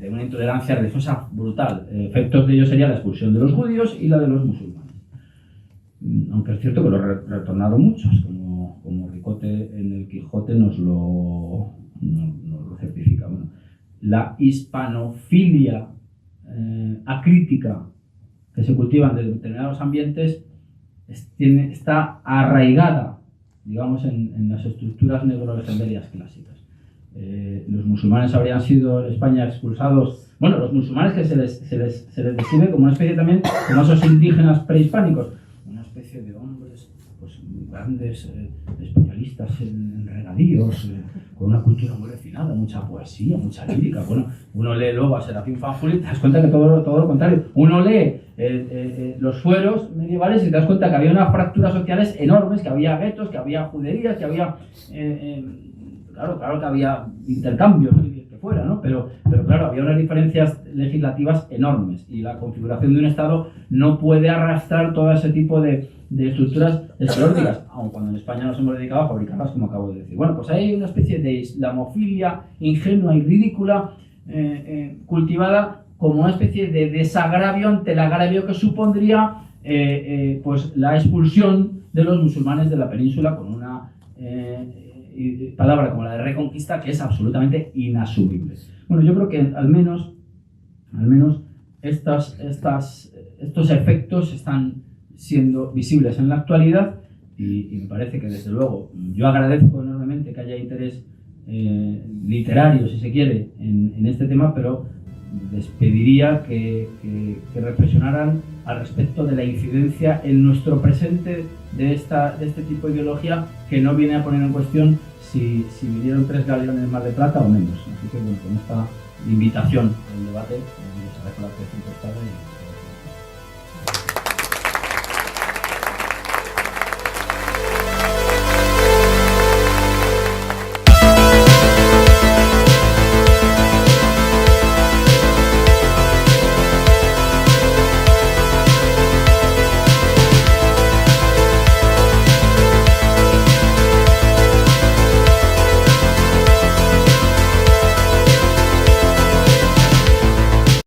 de una intolerancia religiosa brutal. Efectos de ello sería la expulsión de los judíos y la de los musulmanes. Aunque es cierto que lo retornaron muchos, como Ricote en el Quijote nos lo certifica. Bueno, la hispanofilia acrítica que se cultiva en determinados ambientes está arraigada, digamos, en las estructuras negro-legendarias clásicas. Los musulmanes habrían sido en España expulsados, bueno, los musulmanes que se les describe como una especie también, como esos indígenas prehispánicos, una especie de hombres pues grandes, especialistas en regadíos, con una cultura muy refinada, mucha poesía, mucha lírica. Bueno, uno lee luego a Serafín Fanjul y te das cuenta que todo lo contrario. Uno lee los fueros medievales y te das cuenta que había unas fracturas sociales enormes, que había guetos, que había juderías, que había... Claro que había intercambio, que fuera, ¿no? Pero claro, había unas diferencias legislativas enormes y la configuración de un Estado no puede arrastrar todo ese tipo de estructuras escleróticas, aun cuando en España nos hemos dedicado a fabricarlas, como acabo de decir. Bueno, pues hay una especie de islamofilia ingenua y ridícula cultivada como una especie de desagravio ante el agravio que supondría pues la expulsión de los musulmanes de la península con una palabra como la de reconquista que es absolutamente inasumible. Bueno, yo creo que al menos estos efectos están siendo visibles en la actualidad y me parece que desde luego yo agradezco enormemente que haya interés literario, si se quiere, en este tema, pero les pediría que reflexionaran al respecto de la incidencia en nuestro presente de este tipo de ideología que no viene a poner en cuestión si vinieron 3 galeones más de plata o menos. Así que bueno, con esta invitación al debate, les agradezco la atención prestada y